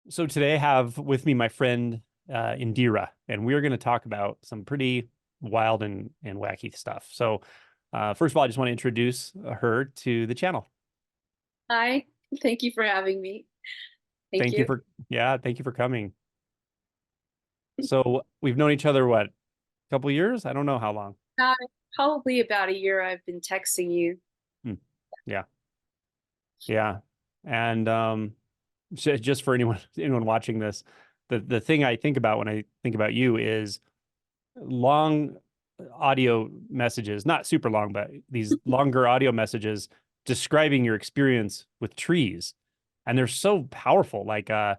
So today I have with me my friend Indira, and we're going to talk about some pretty wild and wacky stuff. So first of all, I just want to introduce her to the channel. Hi, thank you for having me. Thank Thank you you. for, yeah, thank you for coming. So we've known each other, what, a couple years? I don't know how long. Uh, Probably about a year I've been texting you. Hmm. Yeah, yeah. And just for anyone watching this, the thing I think about when I think about you is long audio messages, not super long, but these longer audio messages describing your experience with trees. And they're so powerful. Like I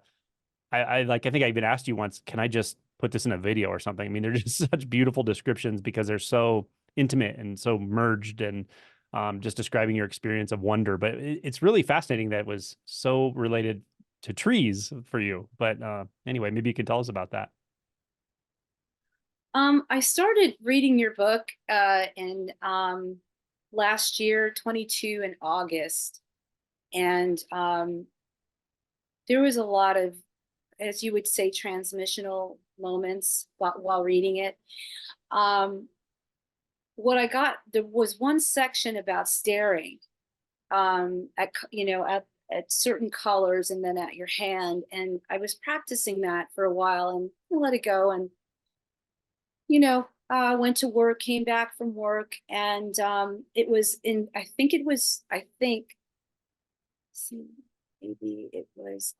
think I even asked you once, can I just put this in a video or something? I mean, they're just such beautiful descriptions because they're so intimate and so merged and just describing your experience of wonder. But it's really fascinating that it was so related to trees for you. But anyway, maybe you can tell us about that. I started reading your book in last year, 22 in August, and there was a lot of, as you would say, transmissional moments while reading it. Um, what I got, there was one section about staring at at certain colors and then at your hand, and I was practicing that for a while and I let it go, and went to work, came back from work, and it was in, I think, see, maybe it was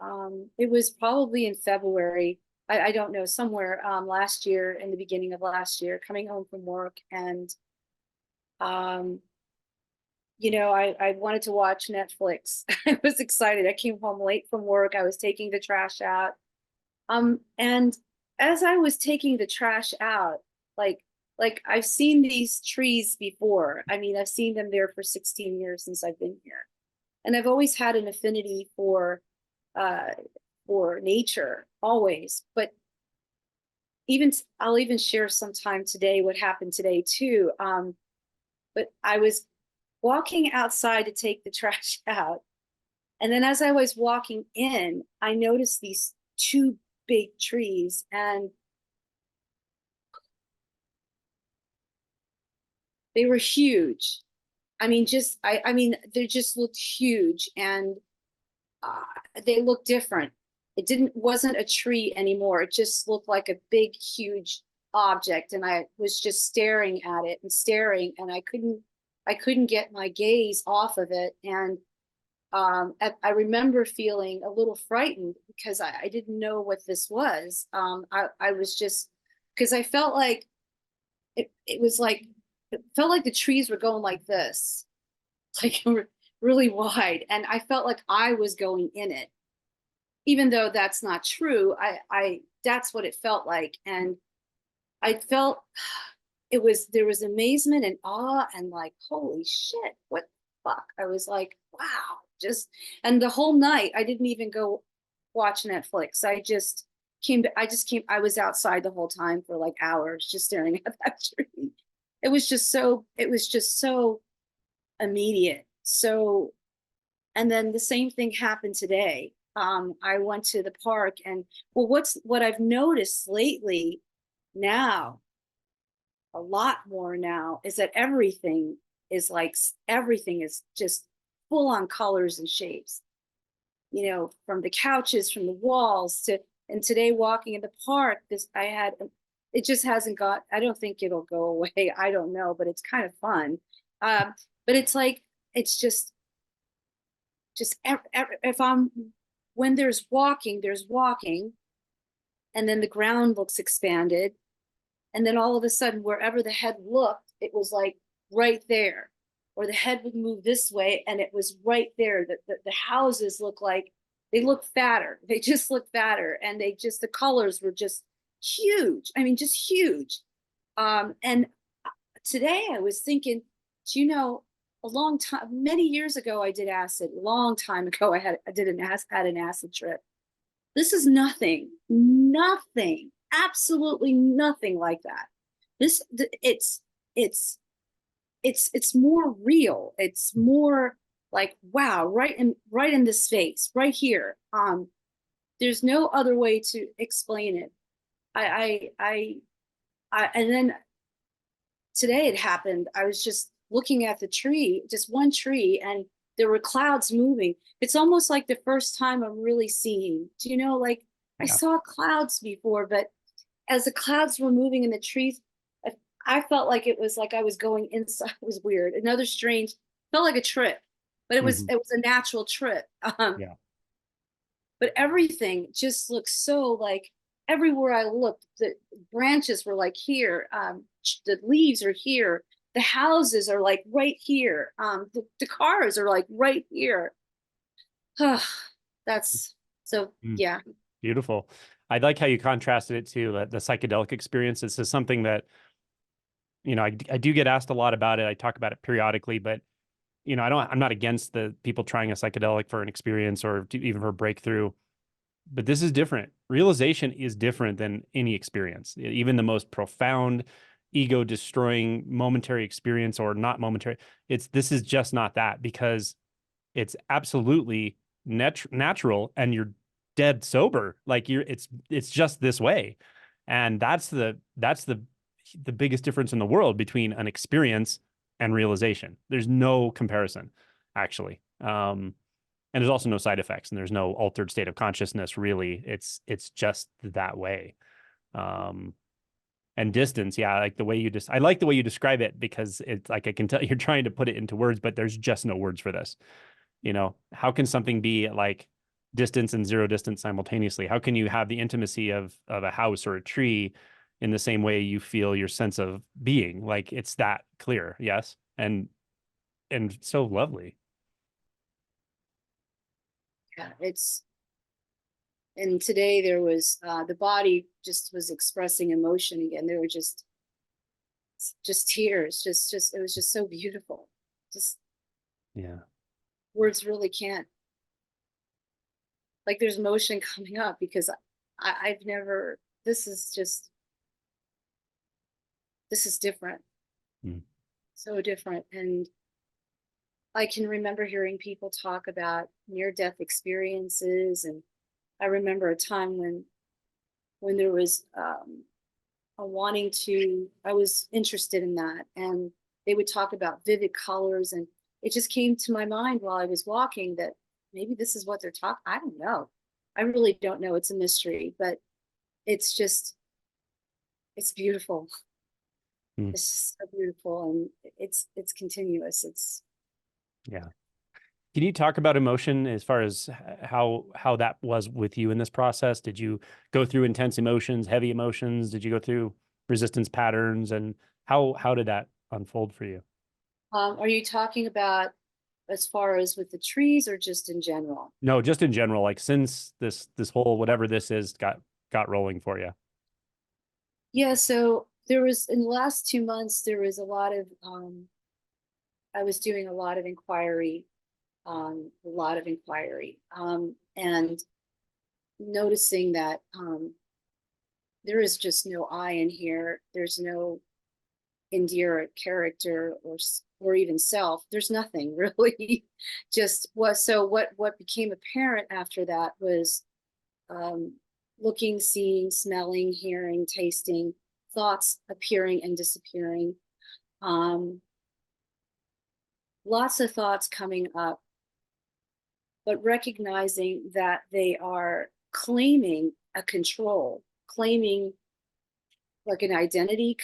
probably in February. I don't know, somewhere last year, in the beginning of last year, coming home from work, and um I wanted to watch Netflix. I was excited. I came home late from work. I was taking the trash out. And as I was taking the trash out, like I've seen these trees before. I mean, I've seen them there for 16 years since I've been here. And I've always had an affinity uh for nature, always. But even I'll even share sometime today what happened today too. But I was walking outside to take the trash out. And then as I was walking in, I noticed these two big trees, and they were huge. I mean, I mean, they just looked huge, and uh, they looked different. It wasn't a tree anymore. It just looked like a big, huge object. And I was just staring at it and staring, and I couldn't get my gaze off of it. And I remember feeling a little frightened because I didn't know what this was. I was just, because I felt like it was like, it felt like the trees were going like this, like really wide. And I felt like I was going in it, even though that's not true. That's what it felt like. And I felt there was amazement and awe and like, holy shit, what the fuck? I was like, wow, just, and the whole night I didn't even go watch Netflix. I was outside the whole time for like hours just staring at that tree. It was just so immediate. So, and then the same thing happened today. I went to the park, and well, what I've noticed lately now, a lot more now, is that everything is just full on colors and shapes, from the couches, from the walls to, and today walking in the park, it just hasn't got, I don't think it'll go away. I don't know, but it's kind of fun. Um, but it's like, it's just if I'm, when there's walking, and then the ground looks expanded, and then all of a sudden, wherever the head looked, it was like right there. Or the head would move this way and it was right there. The houses look like, they look fatter. They just look fatter. And the colors were just huge. I mean, just huge. And today I was thinking, a long time, many years ago, I did acid. A long time ago, had an acid trip. This is nothing, absolutely nothing like that. This, it's, it's more real. It's more like, wow, right in this space, right here. there's no other way to explain it. And then today it happened. I was just looking at the tree, just one tree, and there were clouds moving. It's almost like the first time I'm really seeing, do you know, like I Yeah. saw clouds before, but as the clouds were moving in the trees, I felt like it was like I was going inside. It was weird. Another strange, felt like a trip, but Mhm. it was a natural trip. Yeah. But everything just looked so like everywhere I looked, the branches were like here, the leaves are here, the houses are like right here, the cars are like right here. That's so, Mm. yeah. Beautiful. I like how you contrasted it to the psychedelic experience. This is something that, I do get asked a lot about it. I talk about it periodically, but I'm not against the people trying a psychedelic for an experience or even for a breakthrough, but this is different. Realization is different than any experience, even the most profound, ego destroying momentary experience or not momentary. This is just not that, because it's absolutely natural and you're dead sober. Like it's just this way. And that's the biggest difference in the world between an experience and realization. There's no comparison, actually. And there's also no side effects, and there's no altered state of consciousness, really. It's just that way. Um, and distance, yeah, like the way you just I like the way you describe it, because it's like I can tell you're trying to put it into words, but there's just no words for this. How can something be like distance and zero distance simultaneously? How can you have the intimacy of a house or a tree in the same way you feel your sense of being? Like, it's that clear, yes, and so lovely. Yeah, and today there was the body just was expressing emotion again. There were just tears, just it was just so beautiful. Just Yeah. words really can't, like there's emotion coming up because I've never, this is different, Mm. so different. And I can remember hearing people talk about near death experiences. And I remember a time when there was a wanting to, I was interested in that. And they would talk about vivid colors. And it just came to my mind while I was walking that maybe this is what they're talking. I don't know. I really don't know. It's a mystery, but it's just, it's beautiful. Mm. It's just so beautiful. And it's continuous. It's, Yeah. Can you talk about emotion as far as how that was with you in this process? Did you go through intense emotions, heavy emotions? Did you go through resistance patterns, and how did that unfold for you? are you talking about as far as with the trees or just in general? No, just in general, like since this whole whatever this is got rolling for you. Yeah, so there was in the last 2 months, there was a lot of I was doing a lot of inquiry, and noticing that there is just no I in here. There's no Indira character or even self. There's nothing really. Just was so what became apparent after that was um, looking, seeing, smelling, hearing, tasting, thoughts appearing and disappearing. Um, Lots of thoughts coming up, but recognizing that they are claiming a control, claiming like an identity,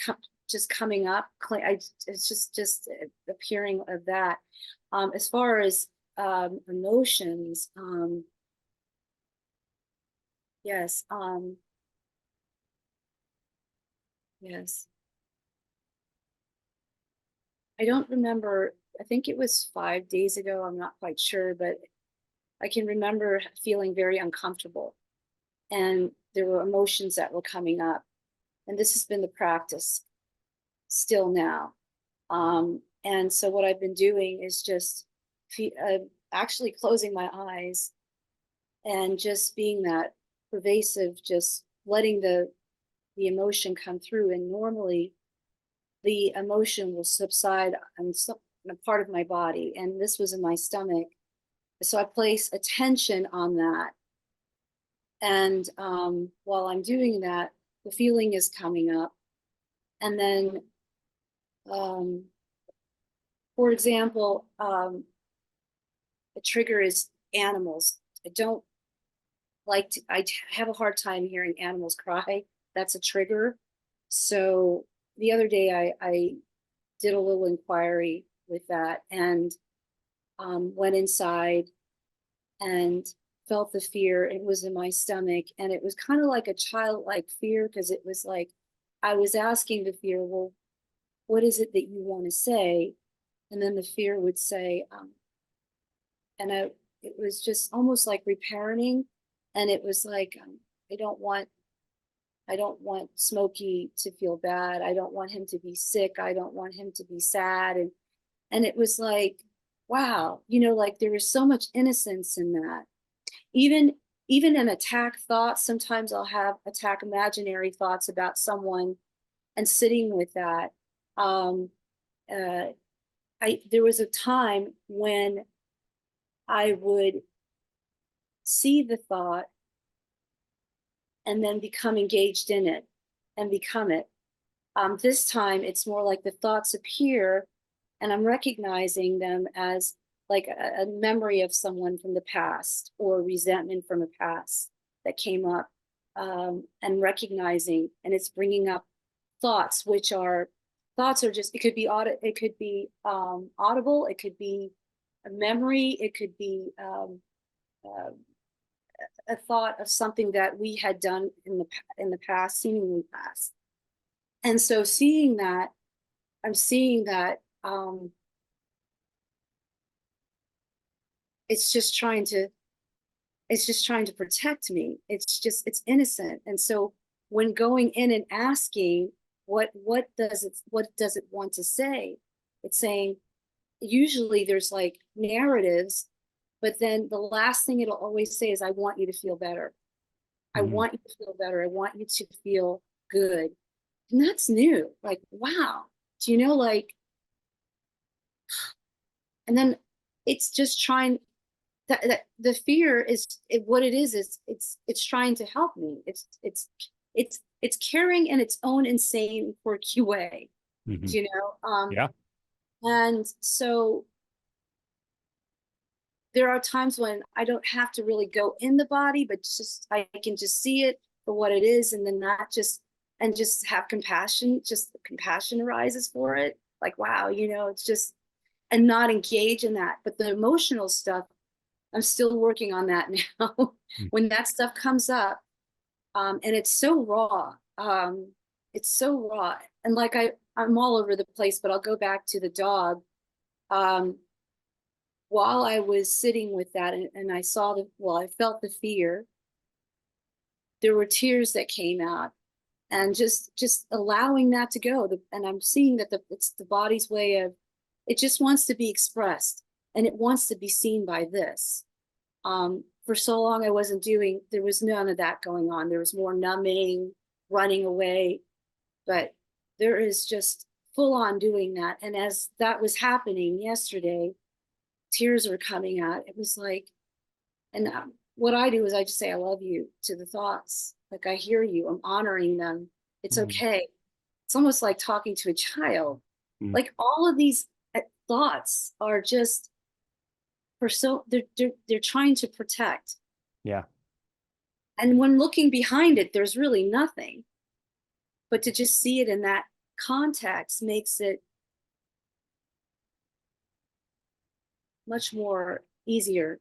just coming up. It's just appearing of that. As far as emotions, yes, yes. I don't remember. I think it was 5 days ago. I'm not quite sure, but I can remember feeling very uncomfortable, and there were emotions that were coming up. And this has been the practice still now. And so what I've been doing is just actually closing my eyes and just being that pervasive, just letting the emotion come through. And normally the emotion will subside on a part of my body, and this was in my stomach. So I place attention on that, And while I'm doing that, the feeling is coming up. And then, for example, a trigger is animals. I don't like to, I have a hard time hearing animals cry. That's a trigger. So the other day I did a little inquiry with that, and went inside and felt the fear. It was in my stomach, and it was kind of like a childlike fear, because it was like I was asking the fear, well, what is it that you want to say? And then the fear would say, it was just almost like reparenting. And it was like, I don't want Smokey to feel bad. I don't want him to be sick. I don't want him to be sad. And it was like, wow, like there was so much innocence in that. Even in attack thoughts, sometimes I'll have attack imaginary thoughts about someone, and sitting with that. There was a time when I would see the thought and then become engaged in it and become it. This time it's more like the thoughts appear and I'm recognizing them as like a memory of someone from the past, or resentment from a past that came up, and recognizing, and it's bringing up thoughts, thoughts are just, it could be audible, it could be a memory, it could be a thought of something that we had done in the past, seemingly past. And so I'm seeing that it's just trying to protect me. It's innocent. And so when going in and asking, what does it want to say? It's saying, usually there's like narratives, but then the last thing it'll always say is, I want you to feel better. I want you to feel better. I want you to feel good. And that's new. Like, wow. Do you know, like, and then it's just trying, the fear is what it is it's trying to help me. It's caring in its own insane, quirky way. You know? Yeah. And so there are times when I don't have to really go in the body, but just I can just see it for what it is, and then just have compassion. Just compassion arises for it. Like, wow, it's just, and not engage in that. But the emotional stuff, I'm still working on that now. When that stuff comes up, and it's so raw. And like I'm all over the place, but I'll go back to the dog. While I was sitting with that, and I I felt the fear, there were tears that came out, and just allowing that to go. And I'm seeing that it's the body's way of, it just wants to be expressed, and it wants to be seen by this. For so long there was none of that going on. There was more numbing, running away, but there is just full on doing that. And as that was happening yesterday, tears were coming out. It was like, and what I do is I just say, I love you to the thoughts. Like, I hear you, I'm honoring them. It's okay. It's almost like talking to a child. Like, all of these thoughts are just, they're trying to protect. Yeah. And when looking behind it, there's really nothing. But to just see it in that context makes it much more easier.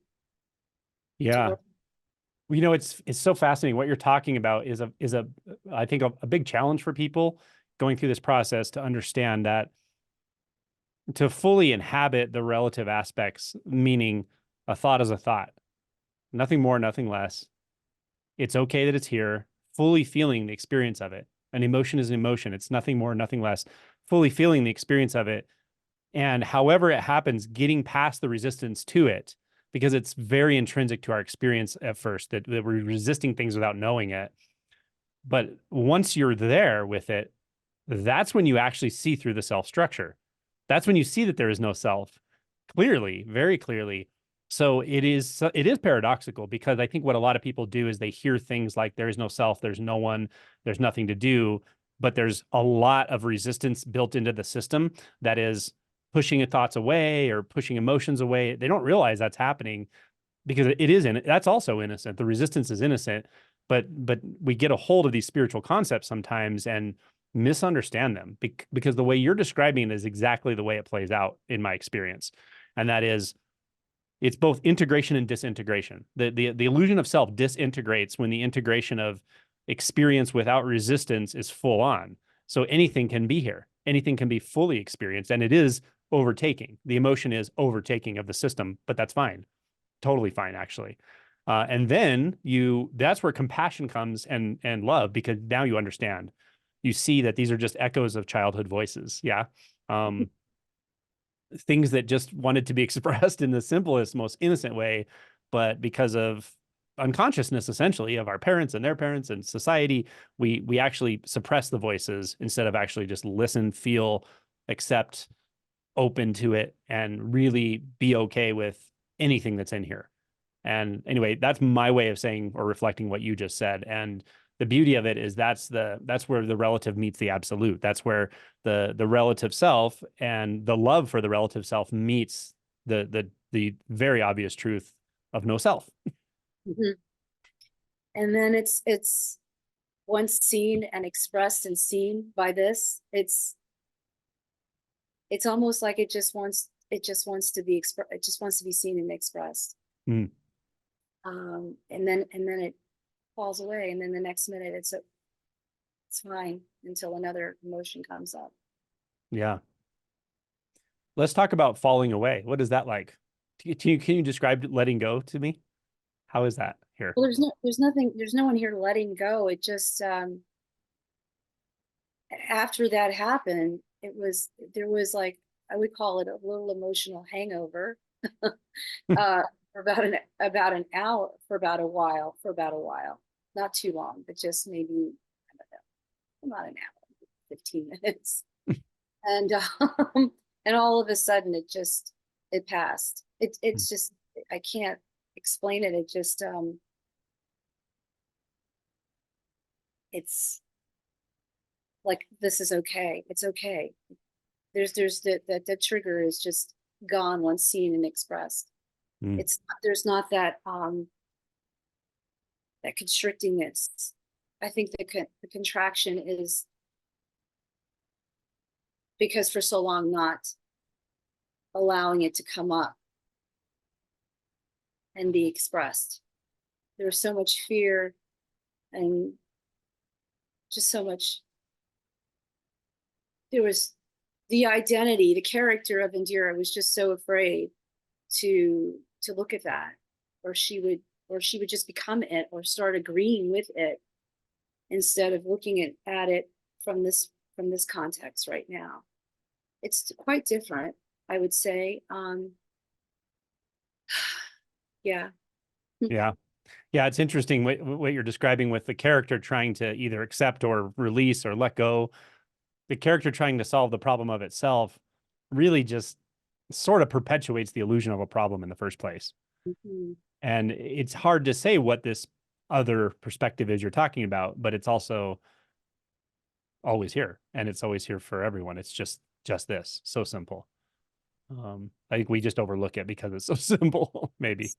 Yeah. It's so fascinating. What you're talking about is I think a big challenge for people going through this process, to understand that to fully inhabit the relative aspects, meaning a thought is a thought, nothing more, nothing less. It's okay that it's here, fully feeling the experience of it. An emotion is an emotion. It's nothing more, nothing less, fully feeling the experience of it. And however it happens, getting past the resistance to it, because it's very intrinsic to our experience at first, that we're resisting things without knowing it. But once you're there with it, that's when you actually see through the self structure. That's when you see that there is no self, clearly, very clearly. So it is paradoxical, because I think what a lot of people do is they hear things like there is no self, there's no one, there's nothing to do, but there's a lot of resistance built into the system that is pushing thoughts away or pushing emotions away. They don't realize that's happening, because it is that's also innocent. The resistance is innocent, but we get a hold of these spiritual concepts sometimes and misunderstand them, because the way you're describing it is exactly the way it plays out in my experience. And that is, it's both integration and disintegration. The illusion of self disintegrates when the integration of experience without resistance is full on. So anything can be here. Anything can be fully experienced, and it is overtaking. The emotion is overtaking of the system, but that's fine. Totally fine, actually. And then that's where compassion comes, and love, because now you understand. You see that these are just echoes of childhood voices. Yeah. Things that just wanted to be expressed in the simplest, most innocent way, but because of unconsciousness, essentially, of our parents and their parents and society, we actually suppress the voices instead of actually just listen, feel, accept, open to it, and really be okay with anything that's in here. And anyway, that's my way of saying or reflecting what you just said. And the beauty of it is that's where the relative meets the absolute. That's where the relative self and the love for the relative self meets the very obvious truth of no self. Mhm. And then it's once seen and expressed and seen by this, it's almost like it just wants to be it just wants to be seen and expressed. Mm. And then it falls away, and then the next minute it's fine until another emotion comes up. Yeah. Let's talk about falling away. What is that like? Can you describe letting go to me? How is that here? Well, there's no one here letting go. It just after that happened, there was like, I would call it a little emotional hangover. For about an hour, for about a while, not too long, but just maybe, I don't know, not an hour, 15 minutes. And and all of a sudden it passed. It's just, I can't explain it. It just it's like, this is okay. It's okay. There's the trigger is just gone once seen and expressed. Mm. There's not that that constrictingness. I think the contraction is because for so long not allowing it to come up and be expressed. There was so much fear and just so much. There was the identity, the character of Indira was just so afraid to look at that, or she would just become it or start agreeing with it instead of looking at it from this context right now. It's quite different, I would say. Yeah. Yeah. Yeah, it's interesting what you're describing with the character trying to either accept or release or let go. The character trying to solve the problem of itself really just sort of perpetuates the illusion of a problem in the first place. Mhm. And it's hard to say what this other perspective is you're talking about, but it's also always here, and it's always here for everyone. It's just this, so simple. I think we just overlook it because it's so simple, maybe.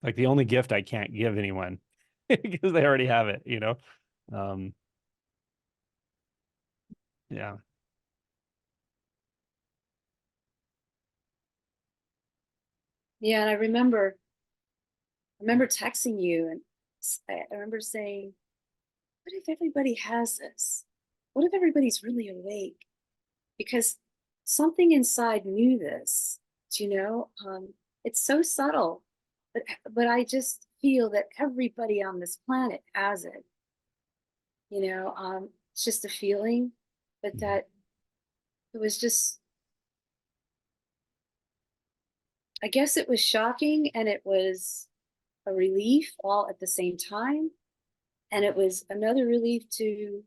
Like the only gift I can't give anyone because they already have it, you know? Um, yeah. Yeah, and I remember texting you, and I remember saying, what if everybody has this? What if everybody's really awake? Because something inside knew this, you know. It's so subtle, but I just feel that everybody on this planet has it, you know. It's just a feeling, but that it was just I guess it was shocking and it was a relief all at the same time. And it was another relief to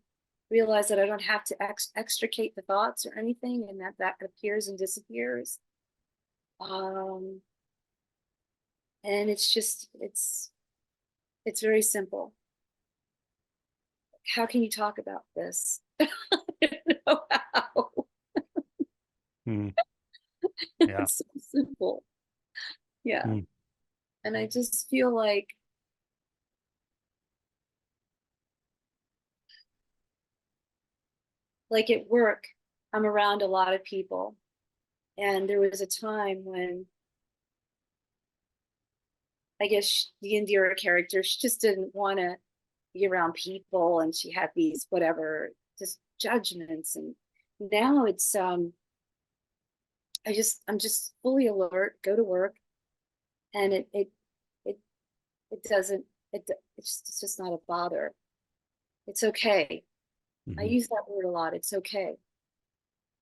realize that I don't have to extricate the thoughts or anything, and that appears and disappears. Um, and it's just, it's very simple. How can you talk about this? I don't know how. Mm. Yeah. It's so simple. Yeah. Mm. And I just feel like at work, I'm around a lot of people. And there was a time when I guess the Indira character, she just didn't want to be around people, and she had these whatever just judgments. And now it's I'm just fully alert, go to work, and it it doesn't it's just not a bother. It's okay. I Mhm. use that word a lot. It's okay.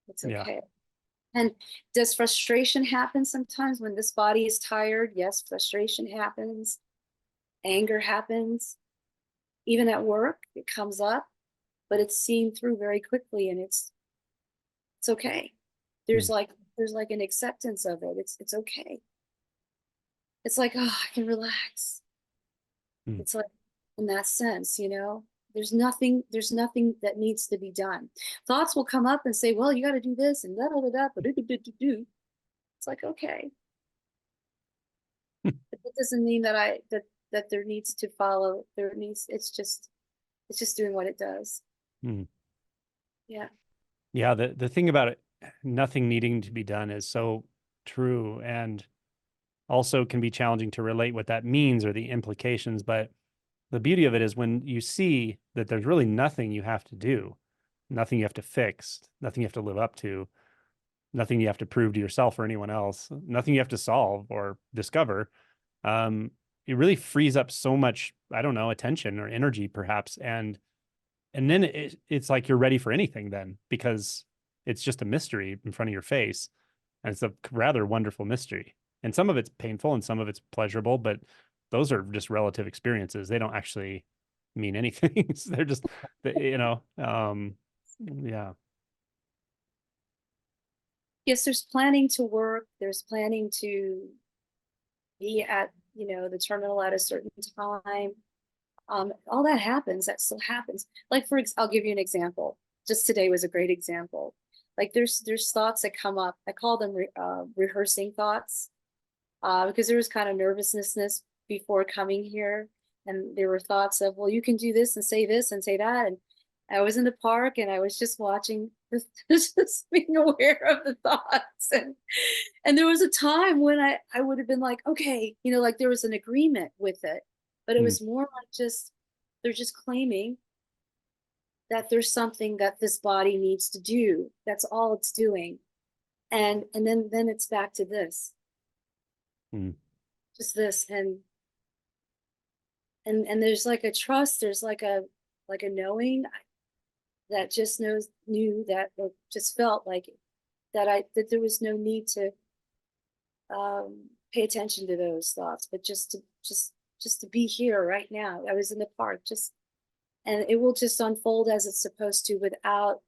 It's Yeah. okay. And does frustration happen sometimes when this body is tired? Yes, frustration happens. Anger happens. Even at work, it comes up, but it's seen through very quickly, and it's okay. There's Mm. like there's like an acceptance of it. It's okay. It's like, oh, I can relax. Mm. It's like in that sense, there's nothing that needs to be done. Thoughts will come up and say, well, you got to do this and da da da da, but do. It's like, okay. But that doesn't mean that there needs to follow. There needs it's just doing what it does. Mm. Yeah. Yeah. The thing about it, nothing needing to be done is so true, and also can be challenging to relate what that means or the implications. But the beauty of it is when you see that there's really nothing you have to do, nothing you have to fix, nothing you have to live up to, nothing you have to prove to yourself or anyone else, nothing you have to solve or discover. Um, it really frees up so much, I don't know, attention or energy perhaps. And then it's like you're ready for anything then, because it's just a mystery in front of your face. And it's a rather wonderful mystery. And some of it's painful and some of it's pleasurable, but those are just relative experiences. They don't actually mean anything. They're just, yeah. Yes, there's planning to work. There's planning to be at, the terminal at a certain time. All that happens. That still happens. Like I'll give you an example. Just today was a great example. Like there's thoughts that come up. I call them rehearsing thoughts, because there was kind of nervousness before coming here, and there were thoughts of, well, you can do this and say that, and I was in the park and I was just watching, just being aware of the thoughts, and there was a time when I would have been like, okay, like there was an agreement with it, but it Mm. was more like just they're just claiming that there's something that this body needs to do. That's all it's doing, and then it's back to this, Mm. just this, and there's like a trust. There's like a knowing that just knew that, or just felt like that there was no need to pay attention to those thoughts, but just to be here right now. I was in the park, and it will just unfold as it's supposed to, without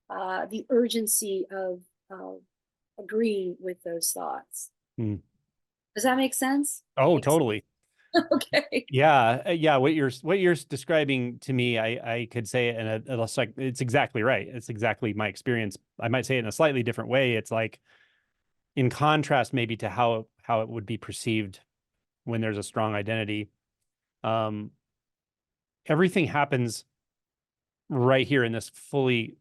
the urgency of agreeing with those thoughts. Mm. Does that make sense? Oh, Makes totally. okay. Yeah, yeah. What you're describing to me, I could say it in it's exactly right. It's exactly my experience. I might say it in a slightly different way. It's like in contrast, maybe to how it would be perceived when there's a strong identity. Um, Everything happens right here in this fully.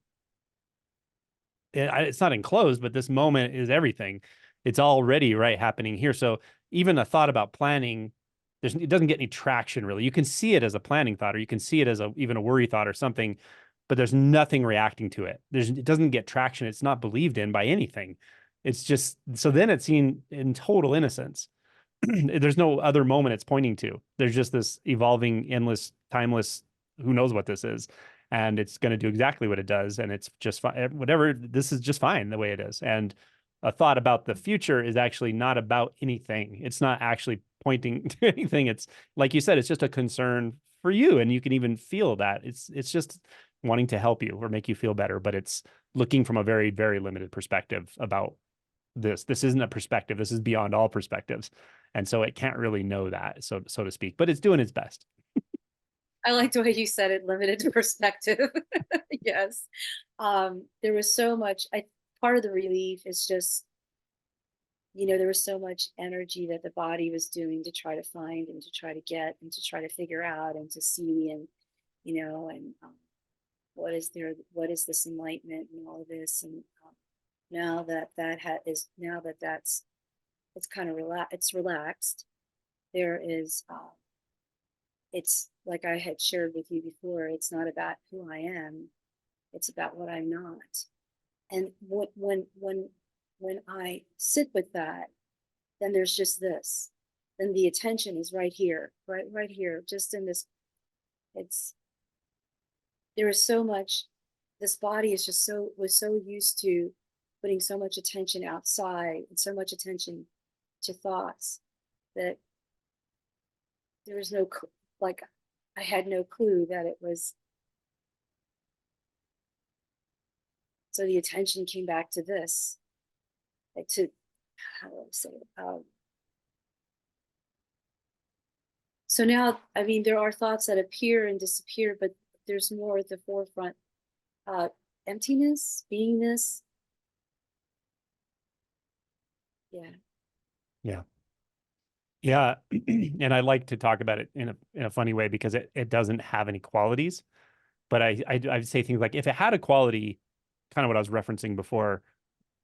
It's not enclosed, but this moment is everything. It's already right happening here. So even a thought about planning, it doesn't get any traction really. You can see it as a planning thought, or you can see it as even a worry thought or something, but there's nothing reacting to it. It doesn't get traction. It's not believed in by anything. It's just, so then it's seen in total innocence. There's no other moment it's pointing to. There's just this evolving, endless, timeless, who knows what this is. And it's going to do exactly what it does. And it's just fine. Whatever, this is just fine the way it is. And a thought about the future is actually not about anything. It's not actually pointing to anything. It's like you said, it's just a concern for you, and you can even feel that. It's just wanting to help you or make you feel better, but it's looking from a very, very limited perspective about this. This isn't a perspective. This is beyond all perspectives. And so it can't really know that, so to speak, but it's doing its best. I like the way you said it, limited perspective. Yes. There was so much, part of the relief is just, there was so much energy that the body was doing to try to find and to try to get and to try to figure out and to see and, and what is this enlightenment and all of this. And now that that's, it's kind of it's relaxed. There is, it's like I had shared with you before, it's not about who I am, it's about what I'm not. And when I sit with that, then there's just this. Then the attention is right here, right here, just in this. There is so much, this body is just was so used to putting so much attention outside and so much attention to thoughts that there was no, like, I had no clue that it was. So the attention came back to this, like to, how do I say it? So now, I mean, there are thoughts that appear and disappear, but there's more at the forefront. Emptiness, beingness. Yeah. Yeah. Yeah. And I like to talk about it in a funny way because it doesn't have any qualities. But I'd say things like, if it had a quality, kind of what I was referencing before,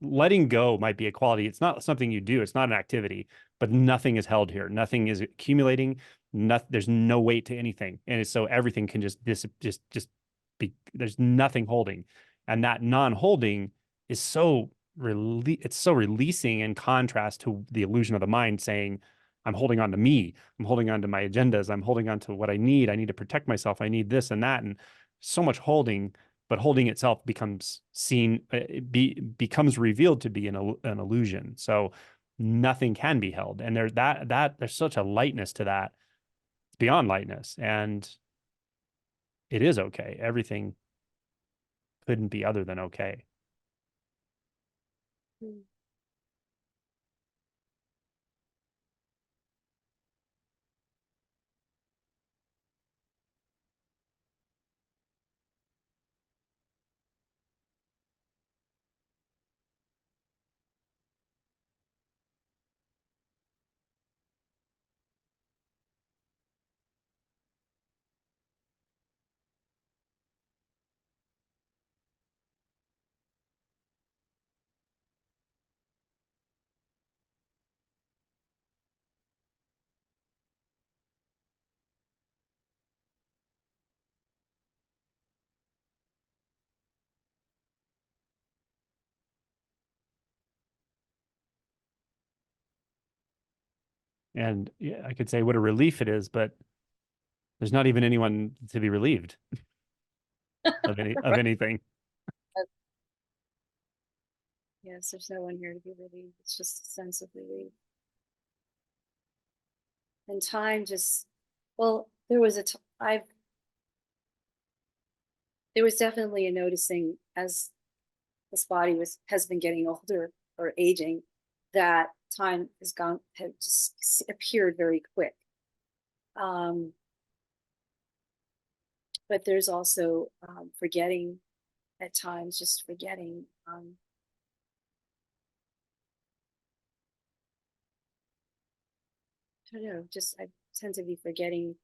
letting go might be a quality. It's not something you do. It's not an activity, but nothing is held here. Nothing is accumulating. There's no weight to anything. And so everything can just be, there's nothing holding. And that non-holding is it's so releasing in contrast to the illusion of the mind saying, I'm holding on to me. I'm holding on to my agendas. I'm holding on to what I need. I need to protect myself. I need this and that. And so much holding, but holding itself becomes becomes revealed to be an illusion. So nothing can be held. And there's such a lightness to that. It's beyond lightness. And it is okay. Everything couldn't be other than okay. Mm. And yeah, I could say what a relief it is, but there's not even anyone to be relieved of Right. anything. Yes, there's no one here to be relieved. It's just a sense of relief. And time just, well, there was there was definitely a noticing as this body has been getting older or aging, that time had just appeared very quick. But there's also forgetting at times, just forgetting. I don't know, just I tend to be forgetting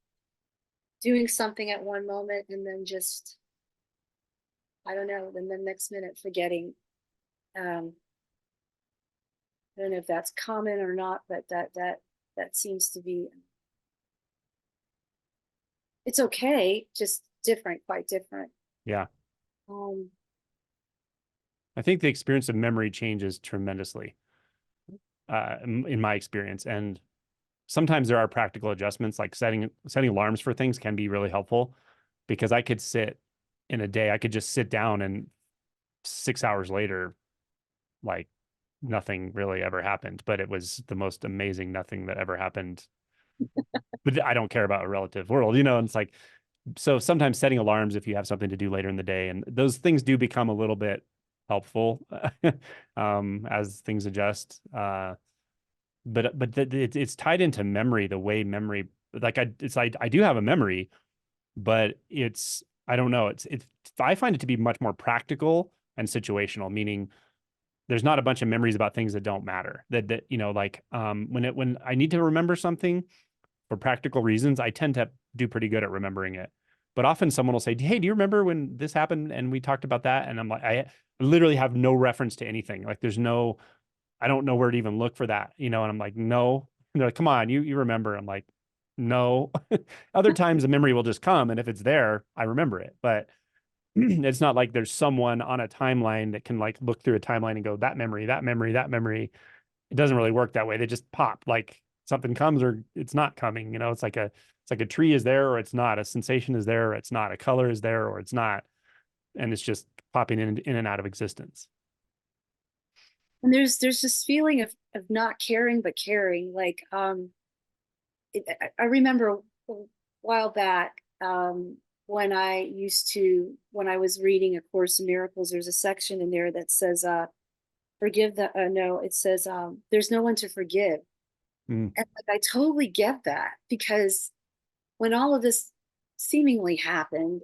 doing something at one moment and then just, I don't know, then the next minute forgetting. I don't know if that's common or not, but that seems to be, it's okay, just different, quite different. Yeah. Um, I think the experience of memory changes tremendously, in my experience. And sometimes there are practical adjustments, like setting alarms for things can be really helpful, because I could sit in a day, I could just sit down and 6 hours later, like nothing really ever happened, but it was the most amazing nothing that ever happened. But I don't care about a relative world, and it's like, so sometimes setting alarms if you have something to do later in the day, and those things do become a little bit helpful as things adjust. But it's tied into memory, the way memory, like I do have a memory, but I don't know, it's I find it to be much more practical and situational, meaning there's not a bunch of memories about things that don't matter. That like when I need to remember something for practical reasons, I tend to do pretty good at remembering it. But often someone will say, "Hey, do you remember when this happened and we talked about that?" And I'm like, I literally have no reference to anything. Like I don't know where to even look for that, and I'm like, no. And they're like, come on, you remember. I'm like, no. Other times the memory will just come, and if it's there, I remember it. But it's not like there's someone on a timeline that can like look through a timeline and go, that memory, that memory, that memory. It doesn't really work that way. They just pop, like something comes or it's not coming. It's like a tree is there or it's not. A sensation is there or it's not. A color is there or it's not. And it's just popping in and out of existence. And there's this feeling of not caring but caring. Like I remember a while back when I was reading A Course in Miracles, there's a section in there that says forgive the no, it says there's no one to forgive. Mm. And like, I totally get that, because when all of this seemingly happened,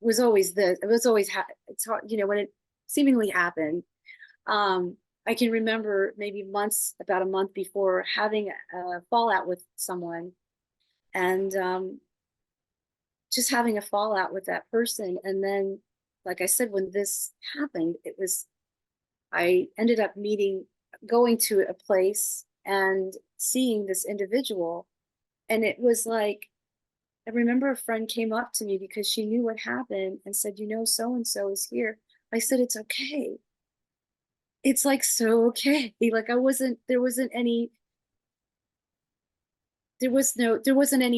it was always it's hard, when it seemingly happened. I can remember maybe about a month before, having a fallout with someone, and just having a fallout with that person. And then, like I said, when this happened, I ended up going to a place and seeing this individual. And it was like, I remember a friend came up to me because she knew what happened and said, so and so is here. I said, it's okay. It's like, so okay. Like there wasn't any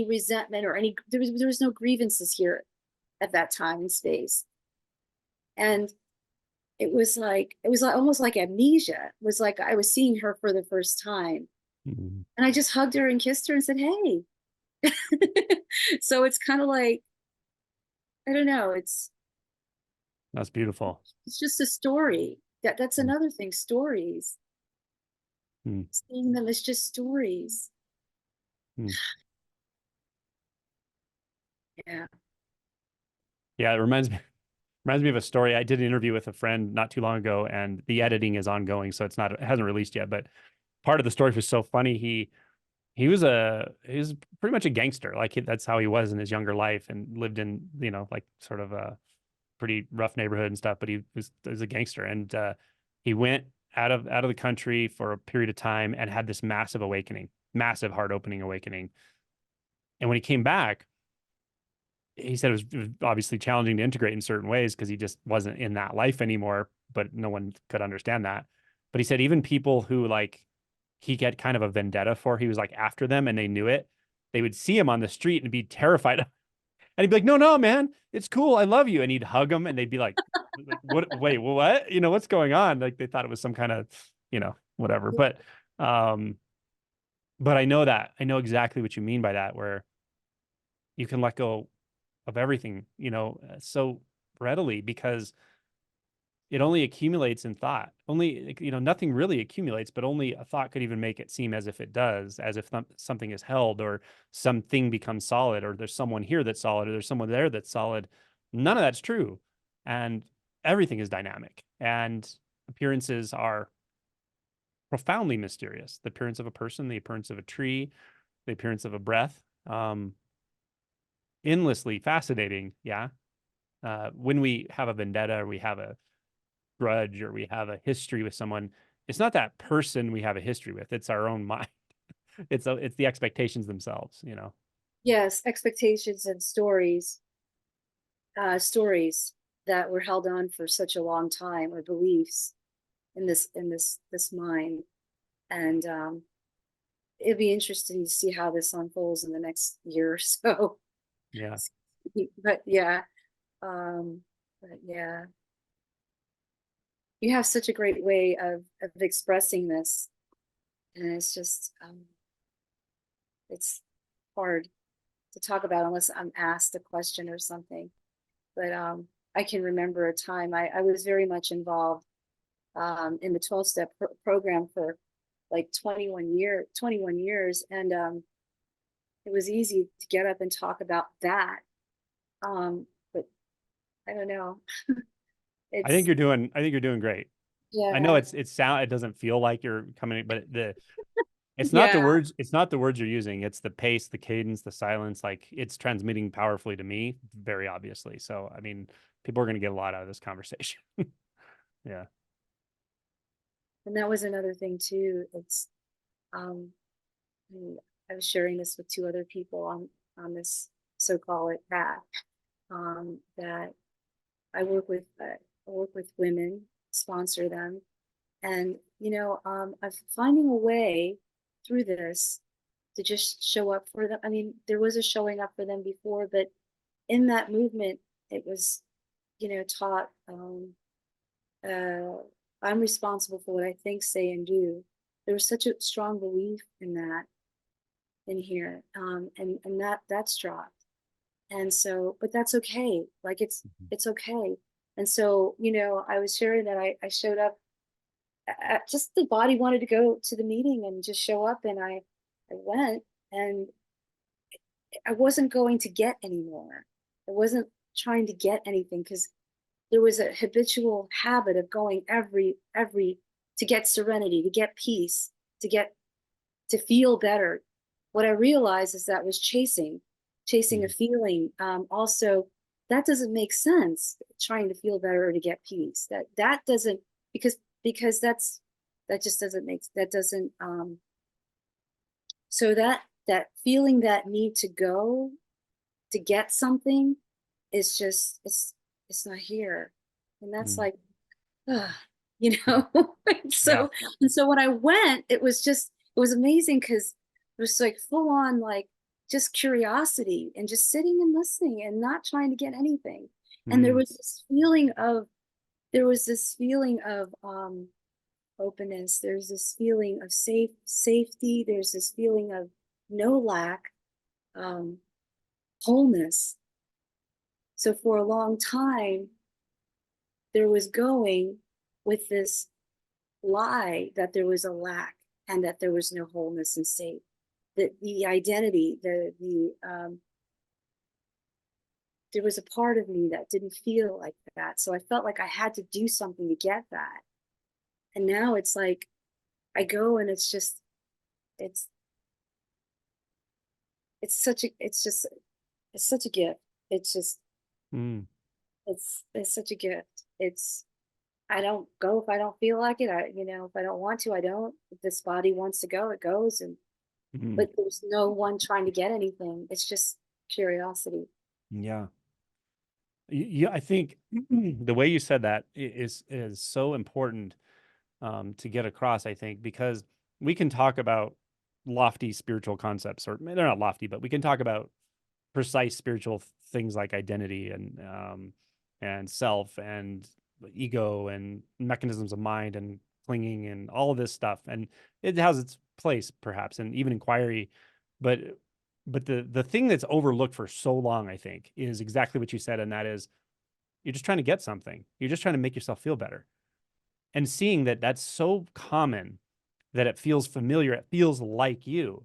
resentment or there was no grievances here at that time and space. And it was like almost like amnesia. It was like I was seeing her for the first time. Mm. And I just hugged her and kissed her and said, hey. So it's kind of like, I don't know, That's beautiful. it's just a story. That's Mm. another thing, stories. Mm. Seeing them as just stories. Mm. Yeah. Yeah, it reminds me of a story. I did an interview with a friend not too long ago, and the editing is ongoing, so it hasn't released yet. But part of the story was so funny. He was pretty much a gangster. Like that's how he was in his younger life, and lived in like sort of a pretty rough neighborhood and stuff. But he was a gangster, and he went out of the country for a period of time and had this massive awakening, massive heart opening awakening. And when he came back, he said it was obviously challenging to integrate in certain ways because he just wasn't in that life anymore, but no one could understand that. But he said even people who like he get kind of a vendetta for, he was like after them and they knew it, they would see him on the street and be terrified. And he'd be like, no, no, man, it's cool. I love you. And he'd hug them and they'd be like, what, wait, what? What's going on? Like they thought it was some kind of, whatever. Um, but I know exactly what you mean by that, where you can let go of everything, so readily because it only accumulates in thought. Only, nothing really accumulates, but only a thought could even make it seem as if it does, as if something is held or something becomes solid, or there's someone here that's solid, or there's someone there that's solid. None of that's true. And everything is dynamic. And appearances are profoundly mysterious. The appearance of a person, the appearance of a tree, the appearance of a breath. Endlessly fascinating. Yeah. When we have a vendetta or we have a grudge or we have a history with someone, it's not that person we have a history with. It's our own mind. It's the expectations themselves. Yes, expectations and stories that were held on for such a long time, or beliefs in this mind. And it'd be interesting to see how this unfolds in the next year or so. Yeah. But yeah, um, but yeah. You have such a great way of expressing this, and it's just it's hard to talk about unless I'm asked a question or something. But I can remember a time I was very much involved in the 12-step program for like 21 years, and it was easy to get up and talk about that. But I don't know. It's I think you're doing great. I know yeah, it doesn't feel like you're coming, but it's not the yeah. words, you're using. It's the pace, the cadence, the silence. Like it's transmitting powerfully to me, very obviously. So, I mean, people are going to get a lot out of this conversation. Yeah. And that was another thing too. It's um, I was sharing this with two other people on this so-called path, that I work with women, sponsor them, and I'm finding a way through this to just show up for them. I mean, there was a showing up for them before, but in that movement, it was, taught, uh, I'm responsible for what I think, say, and do. There was such a strong belief in that in here, and that's dropped. And so, but that's okay. Like it's okay. And so, I was sharing that I showed up. Just the body wanted to go to the meeting and just show up, and I went, and I wasn't going to get anymore. I wasn't trying to get anything because there was a habitual habit of going every to get serenity, to get peace, to feel better. What I realized is that was chasing a Mhm. feeling. Also, that doesn't make sense. Trying to feel better or to get peace. That doesn't, because that just doesn't make that doesn't. So that feeling, that need to go to get something, is just it's not here, and that's Mhm. like, ugh, you know. and Yeah. so and so when I went, it was amazing because it was like full on, like, just curiosity and just sitting and listening and not trying to get anything. And Mm. there was this feeling of openness. There's this feeling of safety. There's this feeling of no lack, um, wholeness. So for a long time, there was going with this lie that there was a lack and that there was no wholeness and safe. That the identity, there was a part of me that didn't feel like that. So I felt like I had to do something to get that. And now it's like I go, and it's it's such a gift. It's just Mm. it's such a gift. I don't go if I don't feel like it. If I don't want to, I don't. If this body wants to go, it goes. And Mhm. but there's no one trying to get anything. It's just curiosity. Yeah. Yeah, I think the way you said that is so important, to get across, I think, because we can talk about lofty spiritual concepts, or they're not lofty, but we can talk about precise spiritual things like identity and self and ego and mechanisms of mind and clinging and all of this stuff. And it has its place, perhaps, and even inquiry. But the thing that's overlooked for so long, I think, is exactly what you said, and that is you're just trying to get something. You're just trying to make yourself feel better. And seeing that that's so common that it feels familiar, it feels like you.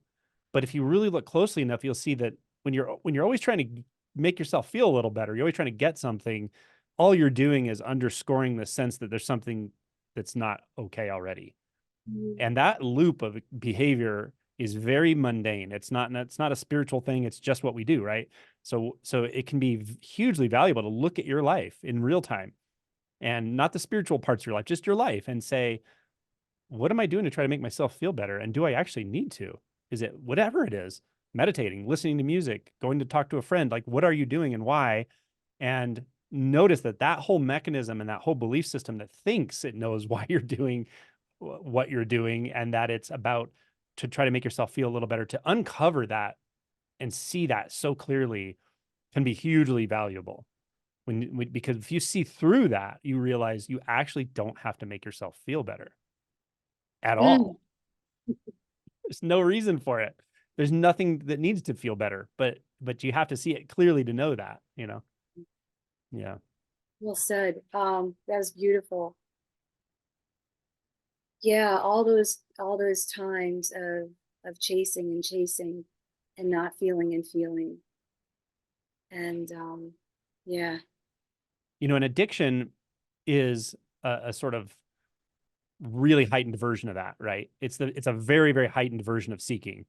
But if you really look closely enough, you'll see that when you're always trying to make yourself feel a little better, you're always trying to get something, all you're doing is underscoring the sense that there's something that's not okay already. Mhm. And that loop of behavior is very mundane. It's not a spiritual thing, it's just what we do, right? So it can be hugely valuable to look at your life in real time, and not the spiritual parts of your life, just your life, and say, what am I doing to try to make myself feel better? And do I actually need to? Is it whatever it is, meditating, listening to music, going to talk to a friend? Like, what are you doing and why? And notice that that whole mechanism and that whole belief system that thinks it knows why you're doing what you're doing, and that it's about to try to make yourself feel a little better, to uncover that and see that so clearly can be hugely valuable. Because if you see through that, you realize you actually don't have to make yourself feel better at all. There's no reason for it. There's nothing that needs to feel better, but you have to see it clearly to know that, you know? Yeah. Well said. That was beautiful. Yeah, all those times of chasing and chasing and not feeling and feeling. And yeah. You know, an addiction is a sort of really heightened version of that, right? It's a very, very heightened version of seeking,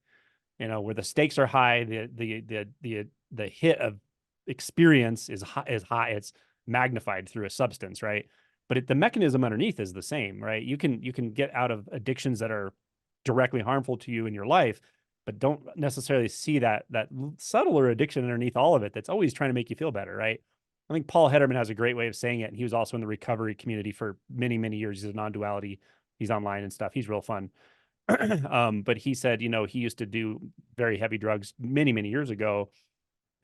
you know, where the stakes are high, the hit of experience is high, it's magnified through a substance, right? But the mechanism underneath is the same, right? You can get out of addictions that are directly harmful to you in your life, but don't necessarily see that subtler addiction underneath all of it that's always trying to make you feel better, right? I think Paul Hederman has a great way of saying it, and he was also in the recovery community for many, many years. He's a non-duality. He's online and stuff. He's real fun. But he said, you know, he used to do very heavy drugs many, many years ago.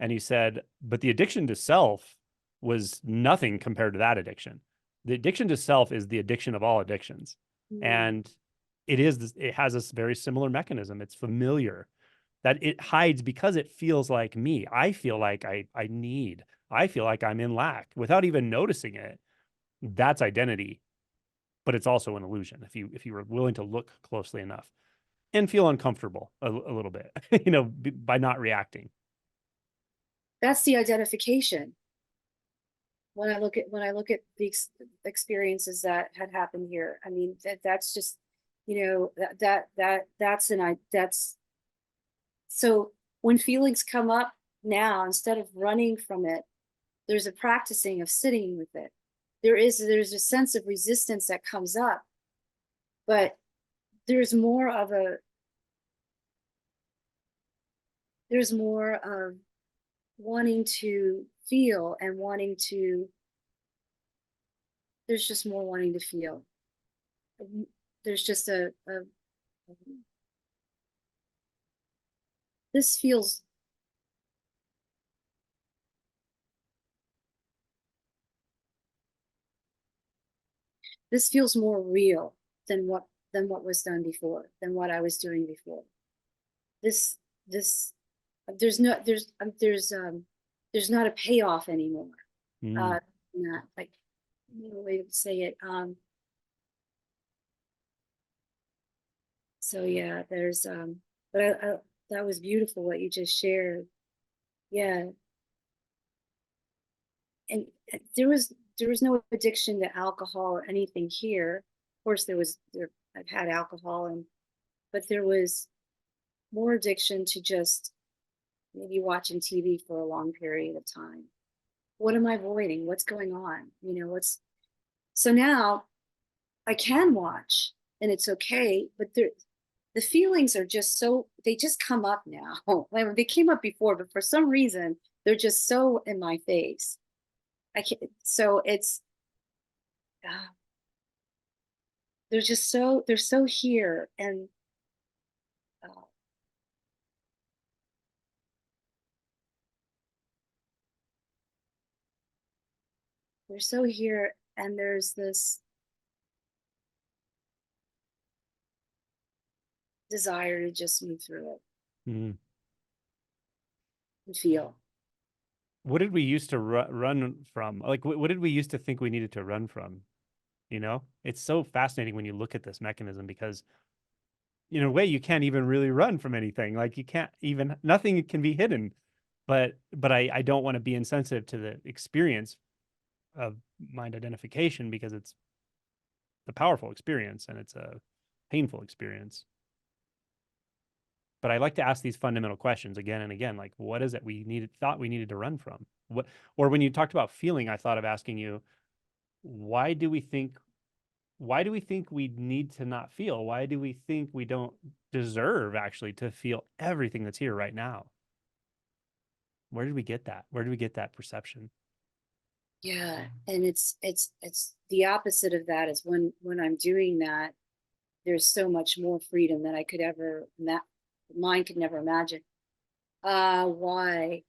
And he said, but the addiction to self was nothing compared to that addiction. The addiction to self is the addiction of all addictions. And it has this very similar mechanism. It's familiar, that it hides because it feels like me. I feel like I feel like I'm in lack without even noticing it. That's identity, but it's also an illusion if you were willing to look closely enough and feel uncomfortable a little bit, you know, by not reacting. That's the identification. When I look at the experiences that had happened here, I mean, that's just, you know, that's so when feelings come up now, instead of running from it, there's a practicing of sitting with it. There's a sense of resistance that comes up, but there's more of wanting to feel and there's just more wanting to feel. There's just this feels more real than what was done before, than what I was doing before. This there's not a payoff anymore. Not like, no way to say it. So yeah, there's but that was beautiful what you just shared. Yeah. And there was no addiction to alcohol or anything here. Of course I've had alcohol, but there was more addiction to just maybe watching TV for a long period of time. What am I avoiding? What's going on? You know, so now I can watch and it's okay, but the feelings are just they just come up now. Like, they came up before, but for some reason they're just so in my face. I can't, so it's they're so here, and they're so here, and there's this desire to just move through it and feel. What did we used to run from? Like, what did we used to think we needed to run from? You know, it's so fascinating when you look at this mechanism, because in a way you can't even really run from anything. Like, you can't even, nothing can be hidden. But I don't want to be insensitive to the experience of mind identification, because it's a powerful experience and it's a painful experience. But I like to ask these fundamental questions again and again, like, what is it thought we needed to run from? Or when you talked about feeling, I thought of asking you, why do we think we need to not feel? Why do we think we don't deserve actually to feel everything that's here right now? Where did we get that? Where did we get that perception? Yeah, and it's the opposite of that is when I'm doing that, there's so much more freedom that I could ever mind could never imagine. Why?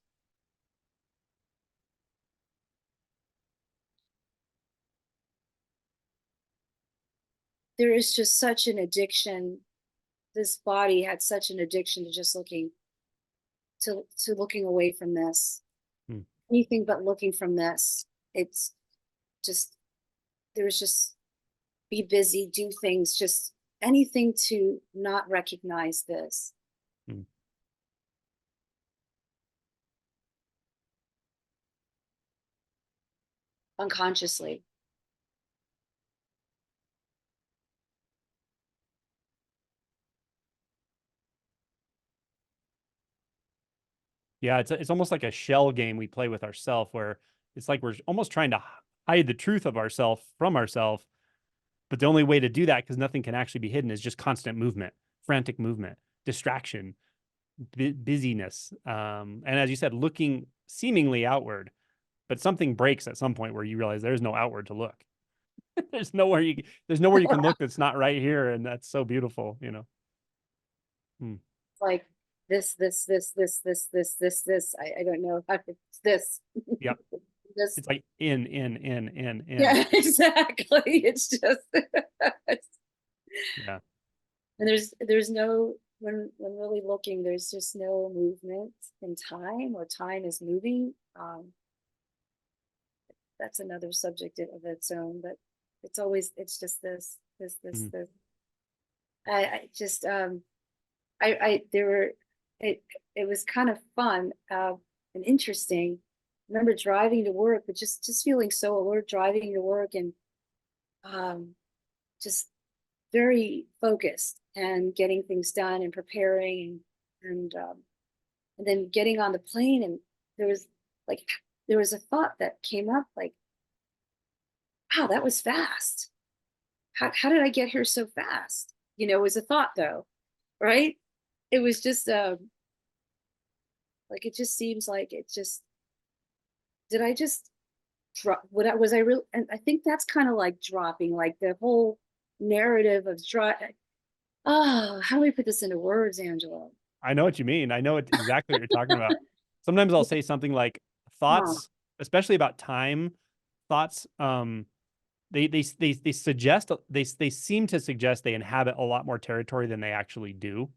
there is just such an addiction. This body had such an addiction to just looking looking away from this. Anything but looking from this. It's just, there's just be busy, do things, just anything to not recognize this. Unconsciously. Yeah, it's almost like a shell game we play with ourselves, where it's like we're almost trying to hide the truth of ourselves from ourselves. But the only way to do that, because nothing can actually be hidden, is just constant movement, frantic movement, distraction, busyness. And as you said, looking seemingly outward, but something breaks at some point where you realize there's no outward to look. there's nowhere you can look that's not right here, and that's so beautiful, you know. Like this. I don't know how it's this. Yep. This. It's like in. Yeah, exactly. It's just yeah. And there's no, when really looking, there's just no movement in time, or time is moving. That's another subject of its own, but it's just this. I just there were, it was kind of fun and interesting. I remember driving to work, but just feeling so alert driving to work, and just very focused and getting things done and preparing, and then getting on the plane, and there was a thought that came up, like, wow, that was fast. How did I get here so fast? It was a thought, though, right? It was just like, it just seems like it just, did I just drop, was I really, and I think that's kind of like dropping, like the whole narrative of how do we put this into words, Angela? I know what you mean. I know exactly what you're talking about. Sometimes I'll say something like, thoughts, especially about time, thoughts, they suggest, they seem to suggest they inhabit a lot more territory than they actually do.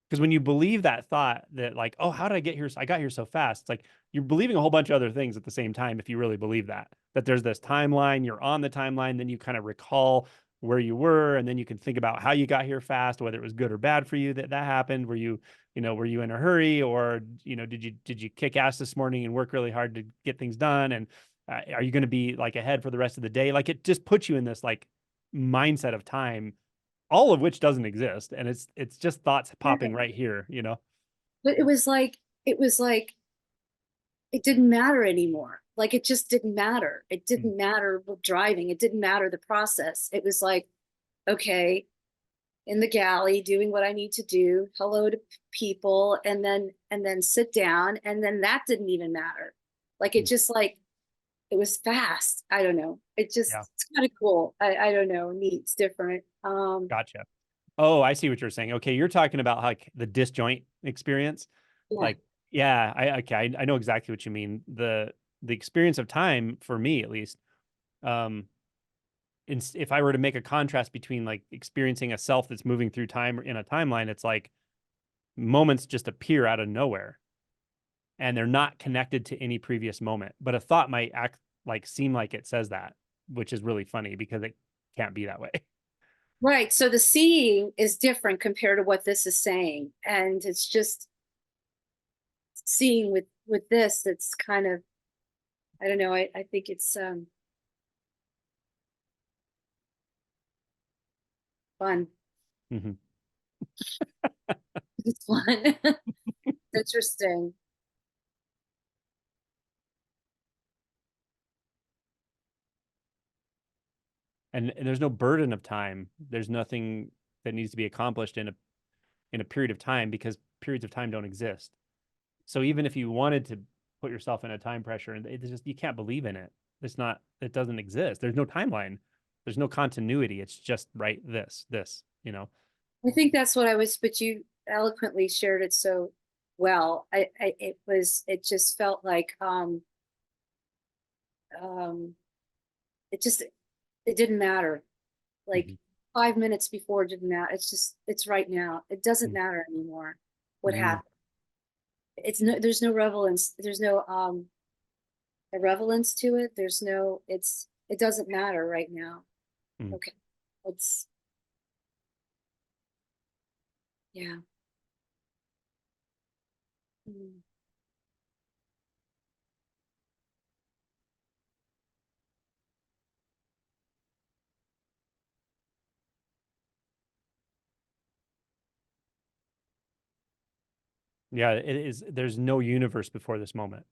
Because when you believe that thought that, like, oh, how did I get here? I got here so fast. It's like you're believing a whole bunch of other things at the same time. If you really believe that there's this timeline, you're on the timeline, then you kind of recall where you were, and then you can think about how you got here fast, whether it was good or bad for you that happened. Were you in a hurry, or did you kick ass this morning and work really hard to get things done? And are you going to be like ahead for the rest of the day? Like, it just puts you in this like mindset of time, all of which doesn't exist, and it's just thoughts popping right here. But it was like it didn't matter anymore. Like, it just didn't matter. It didn't matter driving. It didn't matter the process. It was like, okay, in the galley doing what I need to do, hello to people, and then sit down, and then that didn't even matter. Like, it just, like, it was fast. I don't know. It's kind of cool. I don't know. Neat. It's different. Gotcha. Oh, I see what you're saying. Okay, you're talking about like the disjoint experience. Yeah. Like, yeah, I know exactly what you mean. The experience of time, for me at least, if I were to make a contrast between like experiencing a self that's moving through time in a timeline, it's like moments just appear out of nowhere, and they're not connected to any previous moment. But a thought might seem like it says that, which is really funny because it can't be that way. Right. So the seeing is different compared to what this is saying. And it's just seeing with this, it's kind of, I don't know. I think it's fun. Mm-hmm. It's fun. Interesting. And there's no burden of time. There's nothing that needs to be accomplished in a period of time, because periods of time don't exist. So even if you wanted to put yourself in a time pressure, and it's just, you can't believe in it. It doesn't exist. There's no timeline. There's no continuity. It's just right. This. I think that's what but you eloquently shared it so well. It just felt like, it didn't matter. Like, mm-hmm. 5 minutes before didn't matter. It's just, it's right now. It doesn't Mm. matter anymore what Mm. happened. It's no, there's no relevance. There's no irrelevance to it. There's no, it doesn't matter right now. Mm. Okay. It's, yeah. Mm. Yeah, it is. There's no universe before this moment.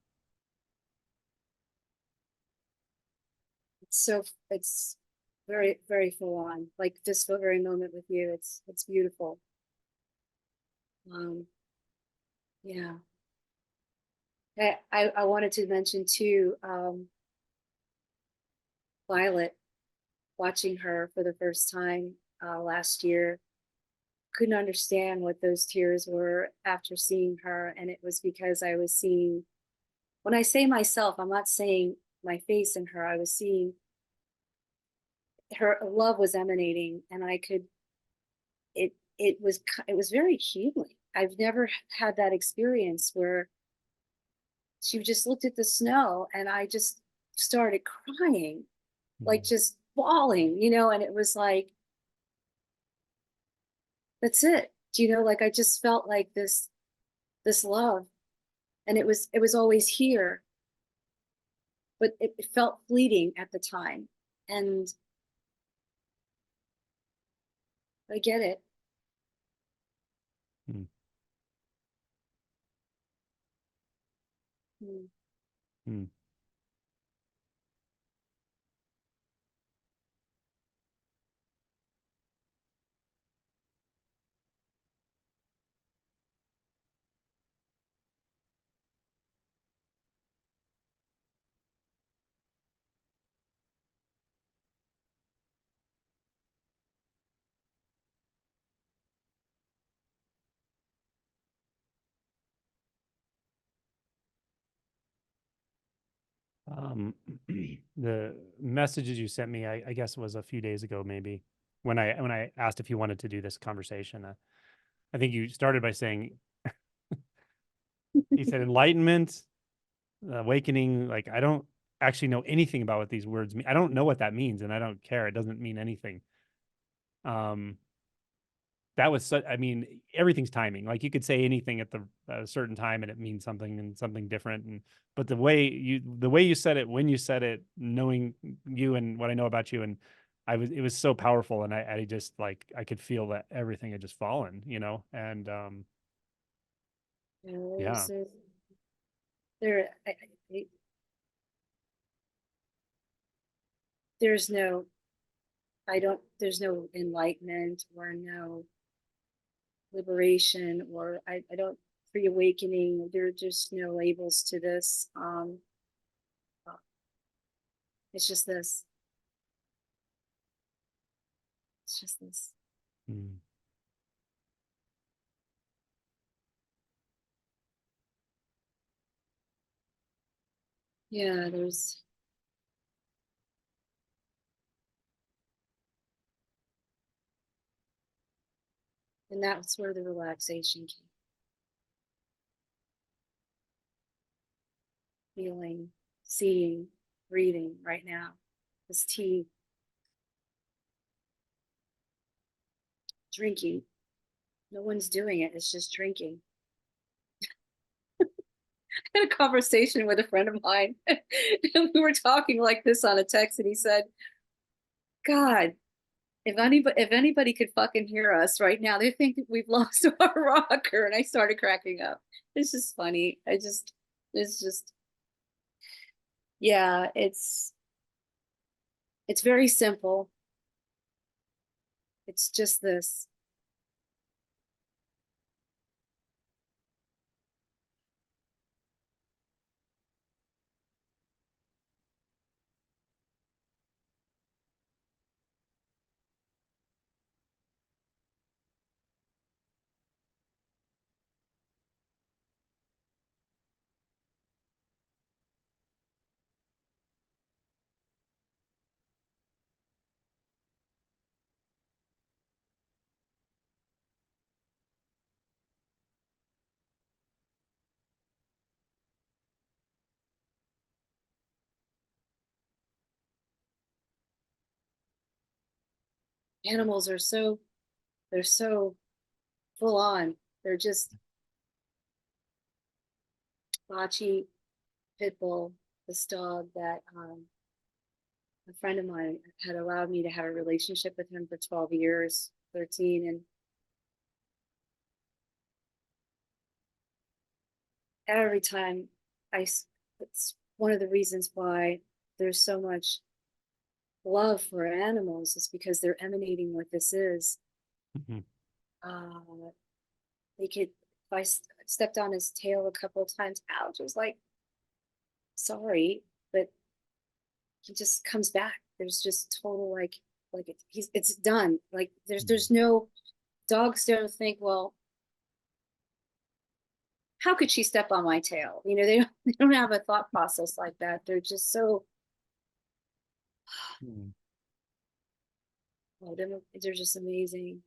So it's very, very full on, like this very moment with you. It's beautiful. Um, yeah. I wanted to mention too, Violet, watching her for the first time last year, couldn't understand what those tears were after seeing her. And it was because I was seeing, when I say myself, I'm not saying my face in her. I was seeing her love was emanating, and I could, it was very healing. I've never had that experience where she just looked at the snow and I just started crying, like Mm. just bawling, and it was like, that's it. Like I just felt like this love, and it was always here, but it felt fleeting at the time. And I get it. Mm. Mm. Mm. The messages you sent me, I guess, was a few days ago, maybe when I asked if you wanted to do this conversation. I think you started by saying you said enlightenment, awakening. Like I don't actually know anything about what these words mean. I don't know what that means, and I don't care. It doesn't mean anything. Um, that was I mean, everything's timing. Like you could say anything at a certain time and it means something and something different. And but the way you said it, when you said it, knowing you and what I know about you, and it was so powerful. And I just like I could feel that everything had just fallen. And yeah. There's, there, I- there's no, there's no enlightenment or no liberation, or I don't, reawakening. There are just no labels to this. Uh, it's just this. It's just this. Mm. Yeah, and that's where the relaxation came. Feeling, seeing, breathing right now. This tea, drinking. No one's doing it. It's just drinking. I had a conversation with a friend of mine, and we were talking like this on a text, and he said, God, if anybody could fucking hear us right now, they think we've lost our rocker. And I started cracking up. It's just funny. It's just, yeah, it's very simple. It's just this. animals are so, they're so full on. They're just Bocce, pit bull, this dog that a friend of mine had allowed me to have a relationship with him for 12 years, 13. And every time it's one of the reasons why there's so much love for animals is because they're emanating what this is. Mhm. They could, if I stepped on his tail a couple of times, ouch, it was like, sorry, but he just comes back. There's just total it's done. Like there's no, dogs don't think, well, how could she step on my tail? They don't have a thought process like that. They're just so, Mhm. oh, they're just amazing.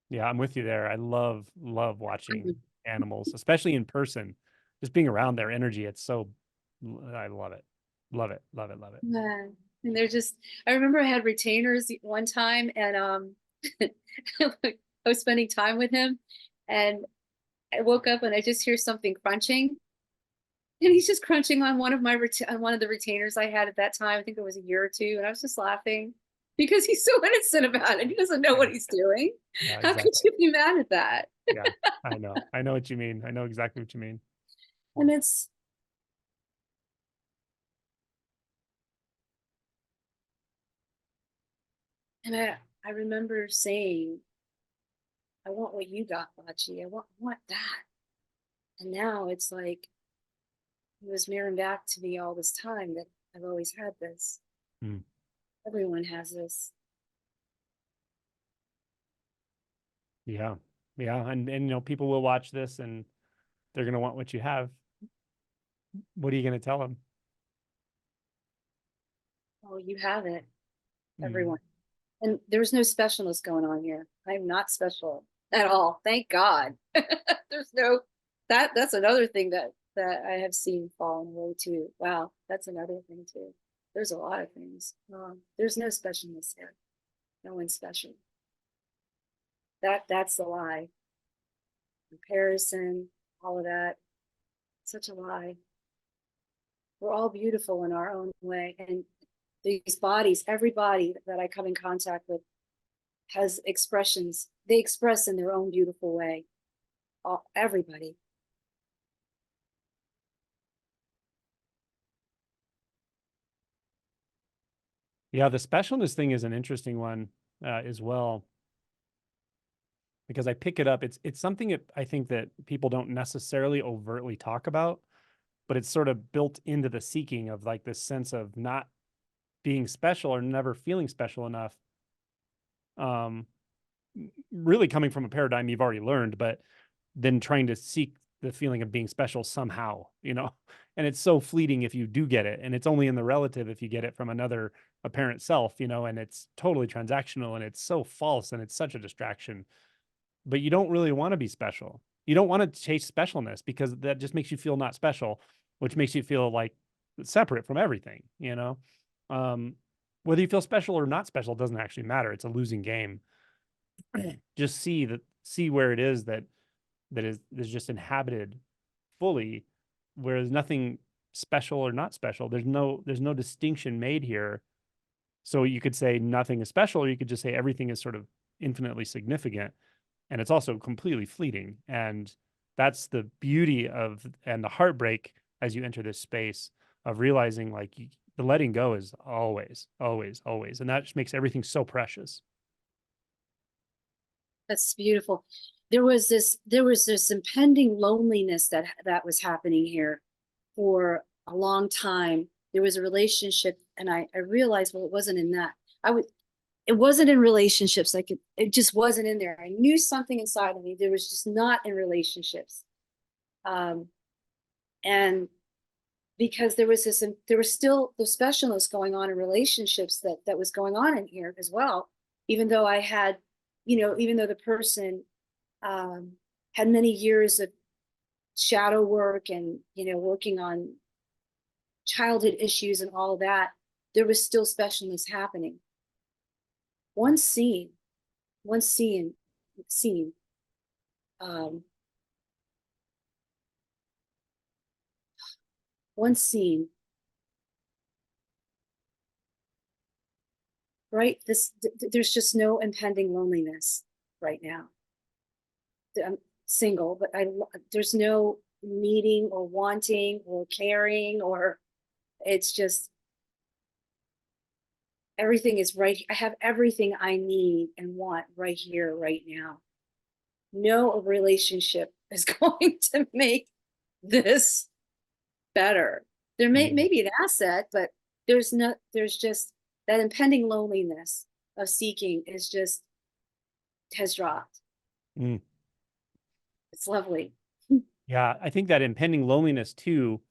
Yeah, I'm with you there. I love watching animals, especially in person. Just being around their energy, it's so, I love it. Love it, love it, love it. Yeah. And they're just, I remember I had retainers one time, and I was spending time with him, and I woke up and I just hear something crunching, and he's just crunching on on one of the retainers I had at that time. I think it was a year or two, and I was just laughing because he's so innocent about it. He doesn't know what he's doing. Yeah, How could exactly. you be mad at that? Yeah, I know. I know what you mean. I know exactly what you mean. And it's, and I remember saying, I want what you got, Bachi. I want that. And now it's like it was mirroring back to me all this time that I've always had this. Mm. Everyone has this. Yeah. Yeah. And people will watch this and they're going to want what you have. What are you going to tell them? Oh, you have it, Mm. everyone. And there's no specialness going on here. I'm not special at all. Thank God. There's no, that's another thing that I have seen falling away too. Wow, that's another thing too. There's a lot of things. There's no specialness here. No one's special. That's the lie. Comparison, all of that. Such a lie. We're all beautiful in our own way. And these bodies, every body that I come in contact with has expressions. They express in their own beautiful way. Everybody. Yeah. The specialness thing is an interesting one as well, because I pick it up. It's something that I think that people don't necessarily overtly talk about, but it's sort of built into the seeking of like this sense of not being special or never feeling special enough. Um, really coming from a paradigm you've already learned, but then trying to seek the feeling of being special somehow, and it's so fleeting if you do get it. And it's only in the relative if you get it from another apparent self, and it's totally transactional and it's so false and it's such a distraction. But you don't really want to be special. You don't want to chase specialness because that just makes you feel not special, which makes you feel like separate from everything. Um, whether you feel special or not special doesn't actually matter. It's a losing game. Just see where it is that is just inhabited fully, where there's nothing special or not special. There's no distinction made here. So you could say nothing is special, or you could just say everything is sort of infinitely significant, and it's also completely fleeting. And that's the beauty of and the heartbreak as you enter this space of realizing like the letting go is always, always, always, and that just makes everything so precious. That's beautiful. There was this impending loneliness that was happening here for a long time. There was a relationship, and I realized, well, it wasn't in that. It wasn't in relationships. Like it just wasn't in there. I knew something inside of me. There was just not in relationships. Um, and because there was still the specialness going on in relationships that was going on in here as well, even though I had, even though the person um, had many years of shadow work and working on childhood issues and all of that, there was still specialness happening. one scene, one scene, um, one scene, right? There's just no impending loneliness right now. I'm single, but there's no needing or wanting or caring, or it's just everything is right. I have everything I need and want right here, right now. No relationship is going to make this better. There may be an asset, but there's just that impending loneliness of seeking is just has dropped. Mm. It's lovely. Yeah, I think that impending loneliness too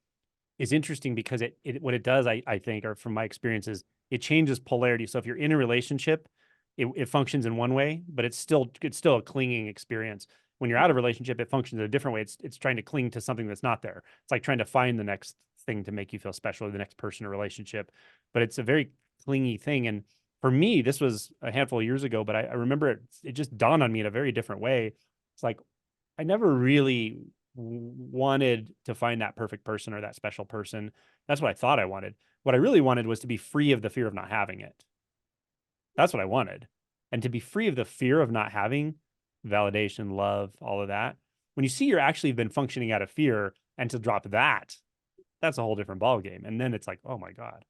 is interesting because it what it does, I think, or from my experiences, it changes polarity. So if you're in a relationship, it functions in one way, but it's still a clinging experience. When you're out of relationship, it functions in a different way. It's trying to cling to something that's not there. It's like trying to find the next thing to make you feel special, or the next person or relationship. But it's a very clingy thing. And for me, this was a handful of years ago, but I remember it just dawned on me in a very different way. It's like I never really wanted to find that perfect person or that special person. That's what I thought I wanted. What I really wanted was to be free of the fear of not having it. That's what I wanted. And to be free of the fear of not having validation, love, all of that. When you see you're actually been functioning out of fear and to drop that, that's a whole different ballgame. And then it's like, oh my God,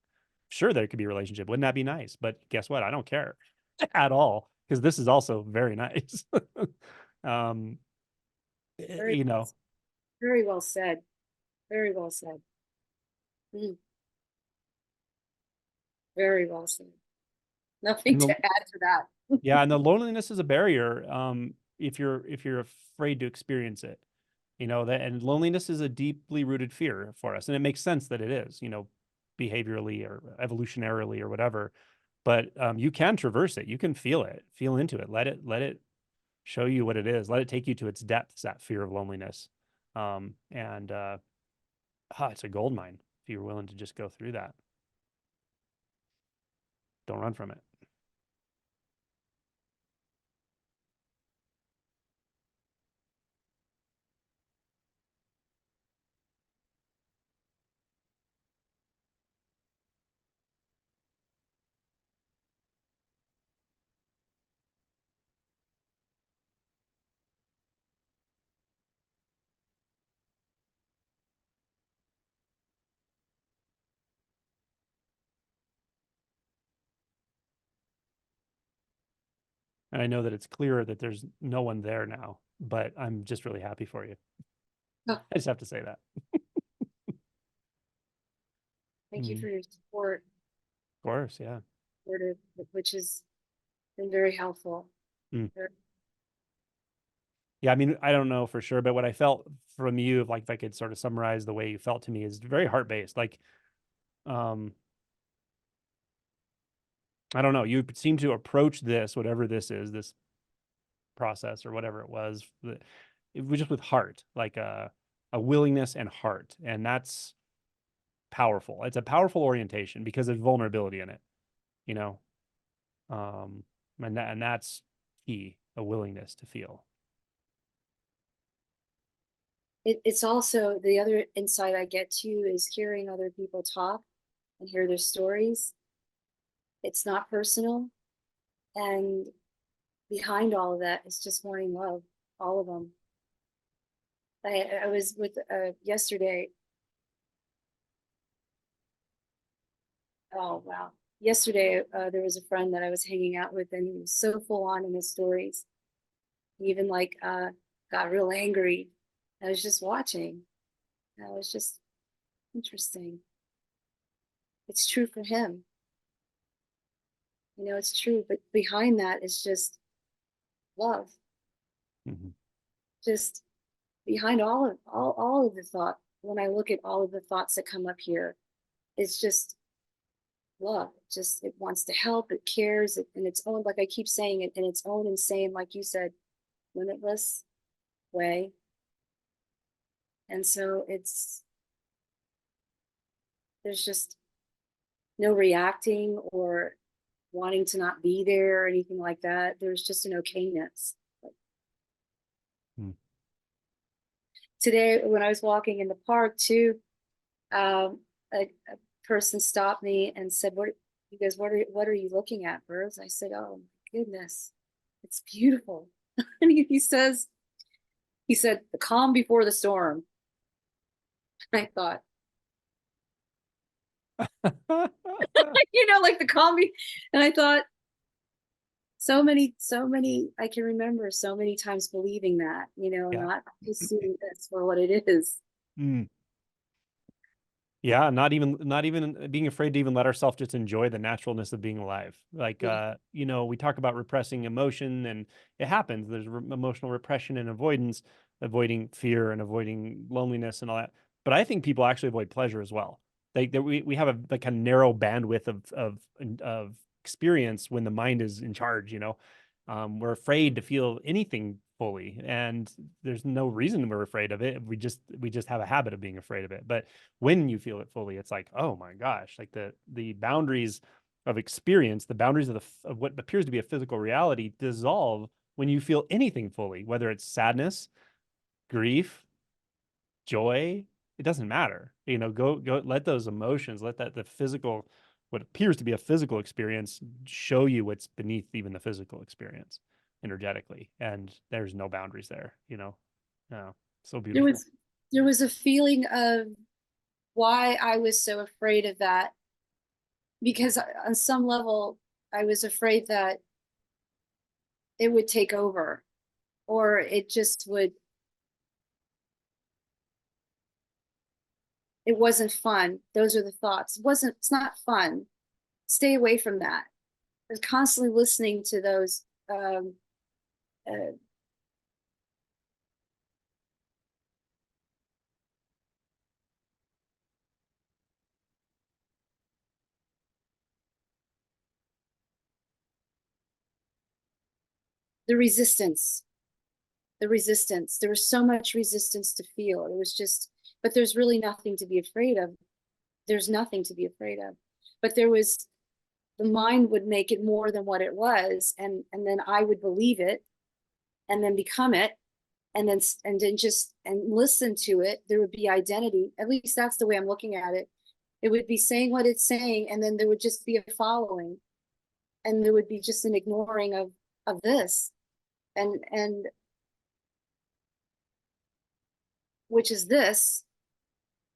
sure, there could be a relationship. Wouldn't that be nice? But guess what? I don't care at all because this is also very nice. um, Very, you know, very well said. Very well said. Mm, very well said. Nothing and to the, add to that. yeah, and the loneliness is a barrier. If you're afraid to experience it, that, and loneliness is a deeply rooted fear for us, and it makes sense that it is, behaviorally or evolutionarily or whatever. But you can traverse it. You can feel it, feel into it. Let it show you what it is. Let it take you to its depths. That fear of loneliness, and it's a gold mine if you're willing to just go through that. Don't run from it. And I know that it's clearer that there's no one there now, but I'm just really happy for you. Oh, I just have to say that. thank you Mm, for your support, of course, yeah. which has been very helpful. Mm. Yeah, I mean, I don't know for sure, but what I felt from you, like if I could sort of summarize the way you felt to me, is very heart-based. Like, um, I don't know, you seem to approach this, whatever this is, this process or whatever it was just with heart, like a willingness and heart. And that's powerful. It's a powerful orientation because of vulnerability in it, you know? Um, and that's key, a willingness to feel. It's also the other insight I get too is hearing other people talk and hear their stories. It's not personal. And behind all of that is just wanting love, all of them. I was with yesterday. Oh, wow. Yesterday, there was a friend that I was hanging out with, and he was so full on in his stories. He even got real angry. I was just watching. I was just interesting. It's true for him. It's true. But behind that is just love. Mhm. Just behind all of the thought. When I look at all of the thoughts that come up here, it's just love. It wants to help, it cares, in its own, like I keep saying it, in its own insane, like you said, limitless way. And so there's just no reacting or wanting to not be there or anything like that. There was just an okayness. Today, when I was walking in the park too, a person stopped me and said, "What?" He goes, "What are you looking at, birds?" I said, "Oh my goodness, it's beautiful." And he said, "The calm before the storm." I thought, like the calm. And I thought, so many, I can remember so many times believing that, Yeah. not just seeing this for what it is. Mm. Yeah, not even being afraid to even let ourselves just enjoy the naturalness of being alive. Like, Yeah. we talk about repressing emotion, and it happens. There's emotional repression and avoidance, avoiding fear and avoiding loneliness and all that. But I think people actually avoid pleasure as well. We have a like a narrow bandwidth of experience when the mind is in charge. We're afraid to feel anything fully, and there's no reason we're afraid of it. We just have a habit of being afraid of it. But when you feel it fully, it's like, oh my gosh, like the boundaries of experience, the boundaries of what appears to be a physical reality dissolve when you feel anything fully, whether it's sadness, grief, joy. It doesn't matter. Go let those emotions, let the physical, what appears to be a physical experience, show you what's beneath even the physical experience energetically. And there's no boundaries there. Oh, so There beautiful. was there was a feeling of why I was so afraid of that, because on some level I was afraid that it would take over, or it just would. It wasn't fun. Those are the thoughts. It's not fun. Stay away from that. I was constantly listening to those uh, the resistance. The resistance. There was so much resistance to feel. It was just, but there's really nothing to be afraid of. There's nothing to be afraid of. But there was, the mind would make it more than what it was, and then I would believe it, and then become it, and then just and listen to it. There would be identity. At least that's the way I'm looking at it. It would be saying what it's saying, and then there would just be a following, and there would be just an ignoring of this, and which is this.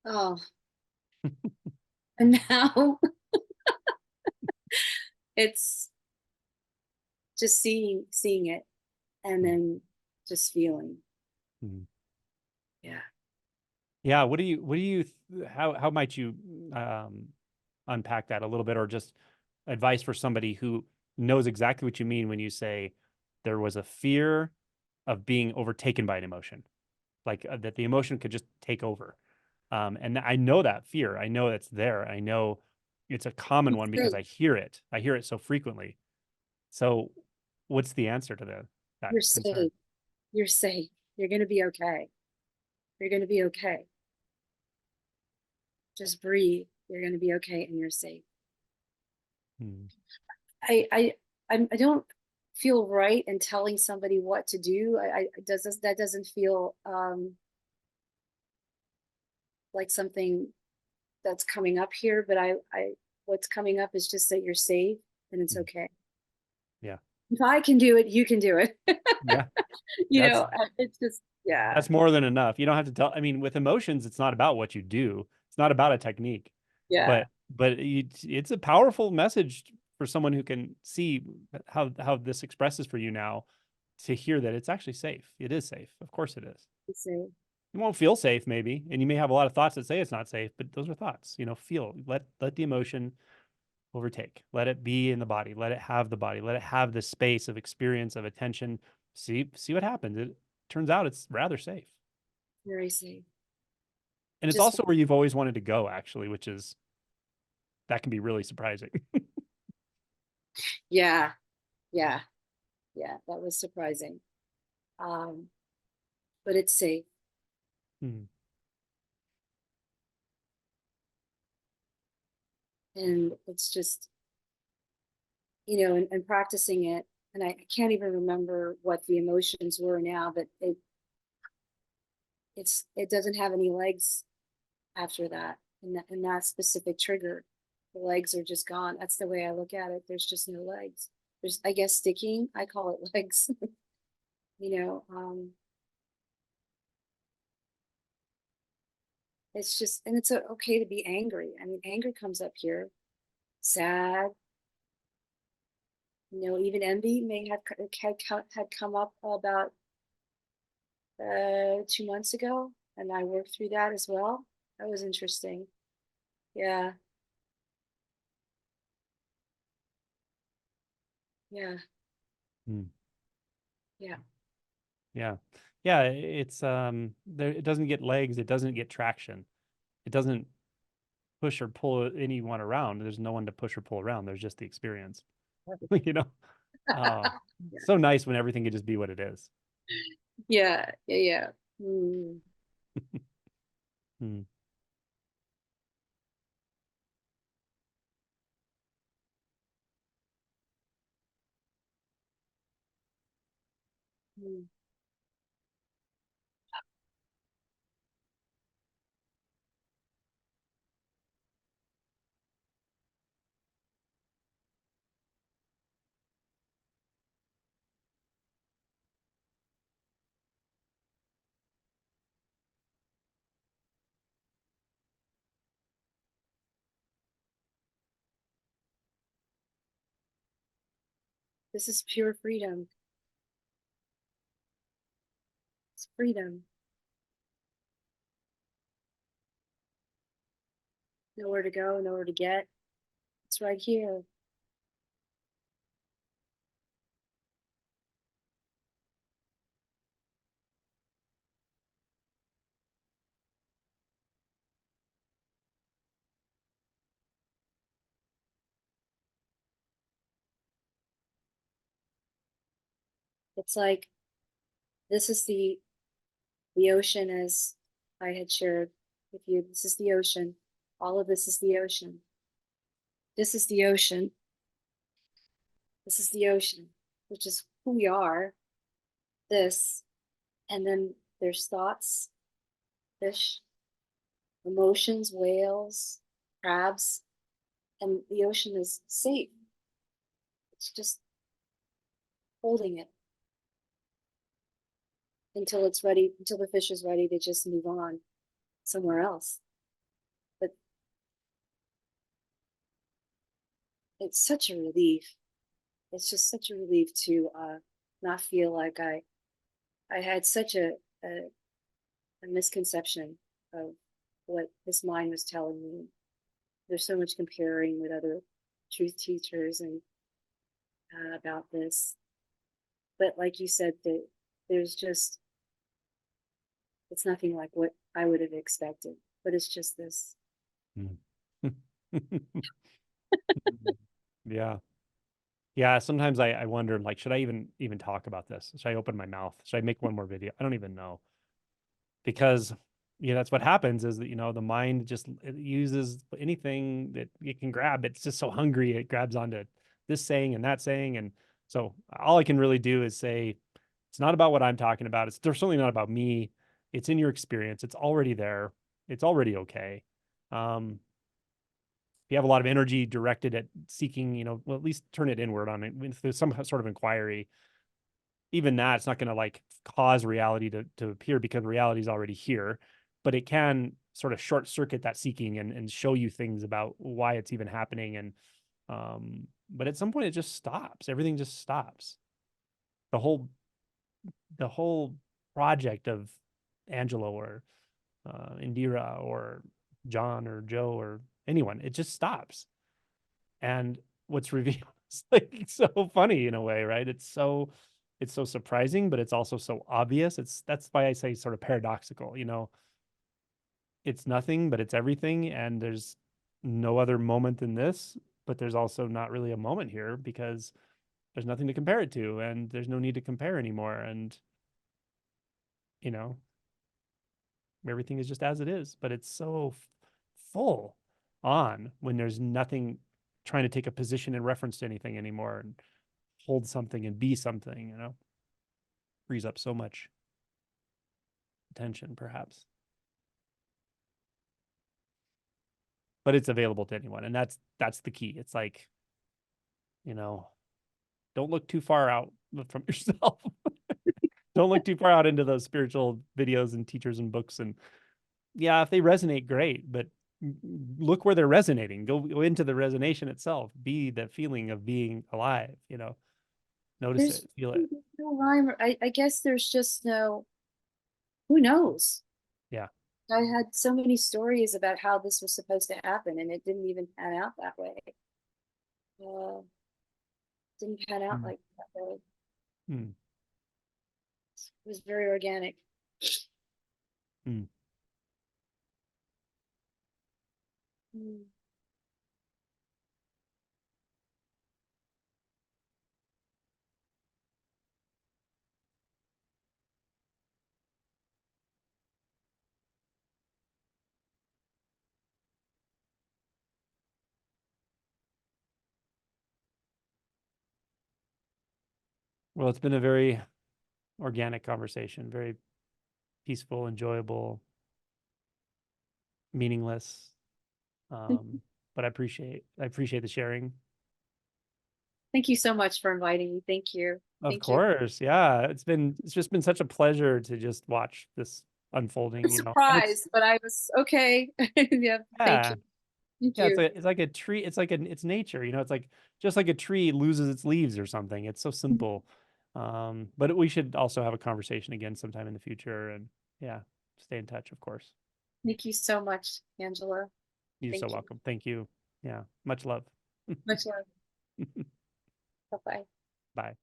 Oh, and now it's just seeing it, and then just feeling. Mm-hmm. Yeah. Yeah. How might you um, unpack that a little bit, or just advice for somebody who knows exactly what you mean when you say there was a fear of being overtaken by an emotion, like that the emotion could just take over. And I know that fear. I know it's there. I know it's a common one because Safe. I hear it. I hear it so frequently. So, what's the answer to that You're concern? safe. You're safe. You're going to be okay. You're going to be okay. Just breathe. You're going to be okay, and you're safe. Hmm. I don't feel right in telling somebody what to do. That doesn't feel like something that's coming up here. But what's coming up is just that you're safe and it's Hmm. okay. Yeah. If I can do it, you can do it. Yeah. That's It's just, yeah, that's more than enough. You don't have to tell. I mean, with emotions, it's not about what you do. It's not about a technique, yeah. but it's a powerful message for someone who can see how this expresses for you now, to hear that it's actually safe. It is safe. Of course it is. It's safe. You won't feel safe maybe, and you may have a lot of thoughts that say it's not safe, but those are thoughts. Feel, let the emotion overtake. Let it be in the body. Let it have the body. Let it have the space of experience, of attention. See what happens. It turns out it's rather safe. Very safe. And it's Just, also where you've always wanted to go, actually, which is that can be really surprising. yeah, yeah, yeah. That was surprising. Um, but it's safe. Hmm. And it's just, you know, and practicing it. And I can't even remember what the emotions were now, but it doesn't have any legs after that. And that specific trigger, the legs are just gone. That's the way I look at it. There's just no legs. There's, I guess, sticking. I call it legs. You know, it's just, and it's okay to be angry. I mean, anger comes up here, sad. You know, even envy may have had come up about 2 months ago, and I worked through that as well. That was interesting. Yeah, yeah, Hmm. yeah. Yeah. Yeah. It's there, it doesn't get legs, it doesn't get traction. It doesn't push or pull anyone around. There's no one to push or pull around. There's just the experience. You know? Uh so nice when everything could just be what it is. Yeah, yeah, yeah. Mm, Hmm. mm. This is pure freedom. It's freedom. Nowhere to go, nowhere to get. It's right here. It's like this is the ocean, as I had shared with you. This is the ocean. All of this is the ocean. This is the ocean. This is the ocean, which is who we are. This, and then there's thoughts, fish, emotions, whales, crabs, and the ocean is safe. It's just holding it until it's ready, until the fish is ready to just move on somewhere else. But it's such a relief. It's just such a relief to not feel like I had such a misconception of what this mind was telling me. There's so much comparing with other truth teachers and about this, but like you said, that there's just, it's nothing like what I would have expected. But it's just this. Hmm. Yeah. Yeah. Sometimes I wonder, like, should I even talk about this? Should I open my mouth? Should I make one more video? I don't even know. Because that's what happens is that the mind just it uses anything that it can grab. It's just so hungry, it grabs onto this saying and that saying. And so all I can really do is say it's not about what I'm talking about. It's certainly not about me. It's in your experience. It's already there. It's already okay. If you have a lot of energy directed at seeking, well, at least turn it inward on it. If there's some sort of inquiry, even that, it's not going to like cause reality to appear, because reality is already here, but it can sort of short circuit that seeking and show you things about why it's even happening. And but at some point it just stops. Everything just stops. The whole the whole project of Angelo or Indira or John or Joe or anyone, it just stops. And what's revealed is like so funny in a way, right? It's so surprising, but it's also so obvious. That's why I say sort of paradoxical. It's nothing, but it's everything, and there's no other moment than this, but there's also not really a moment here because there's nothing to compare it to, and there's no need to compare anymore. And you know, everything is just as it is, but it's so full on when there's nothing trying to take a position in reference to anything anymore and hold something and be something, you know, frees up so much attention, perhaps. But it's available to anyone, and that's the key. It's like, you know, don't look too far out from yourself. Don't look too far out into those spiritual videos and teachers and books. And yeah, if they resonate, great, but look where they're resonating. Go into the resonation itself. Be the feeling of being alive, you know, notice There's it, feel it. no rhyme. I guess there's just no, who knows? Yeah. I had so many stories about how this was supposed to happen, and it didn't even pan out that way. Uh, didn't pan out like that way. Mm. It was very organic. Mm. Mm. Well, it's been a very organic conversation, very peaceful, enjoyable, meaningless. But I appreciate the sharing. Thank you so much for inviting me. Thank you. Of Thank you. course. Yeah. It's just been such a pleasure to just watch this unfolding, I'm you know. And it's surprised, but I was okay. Yeah, thank yeah. you. Thank Yeah, you. it's like a tree, it's nature, you know, it's like just like a tree loses its leaves or something. It's so simple. But we should also have a conversation again sometime in the future and yeah, stay in touch, of course. Thank you so much, Angela. You're so Thank you. welcome. Thank you. Yeah. Much love. Much love. Bye-bye. Bye.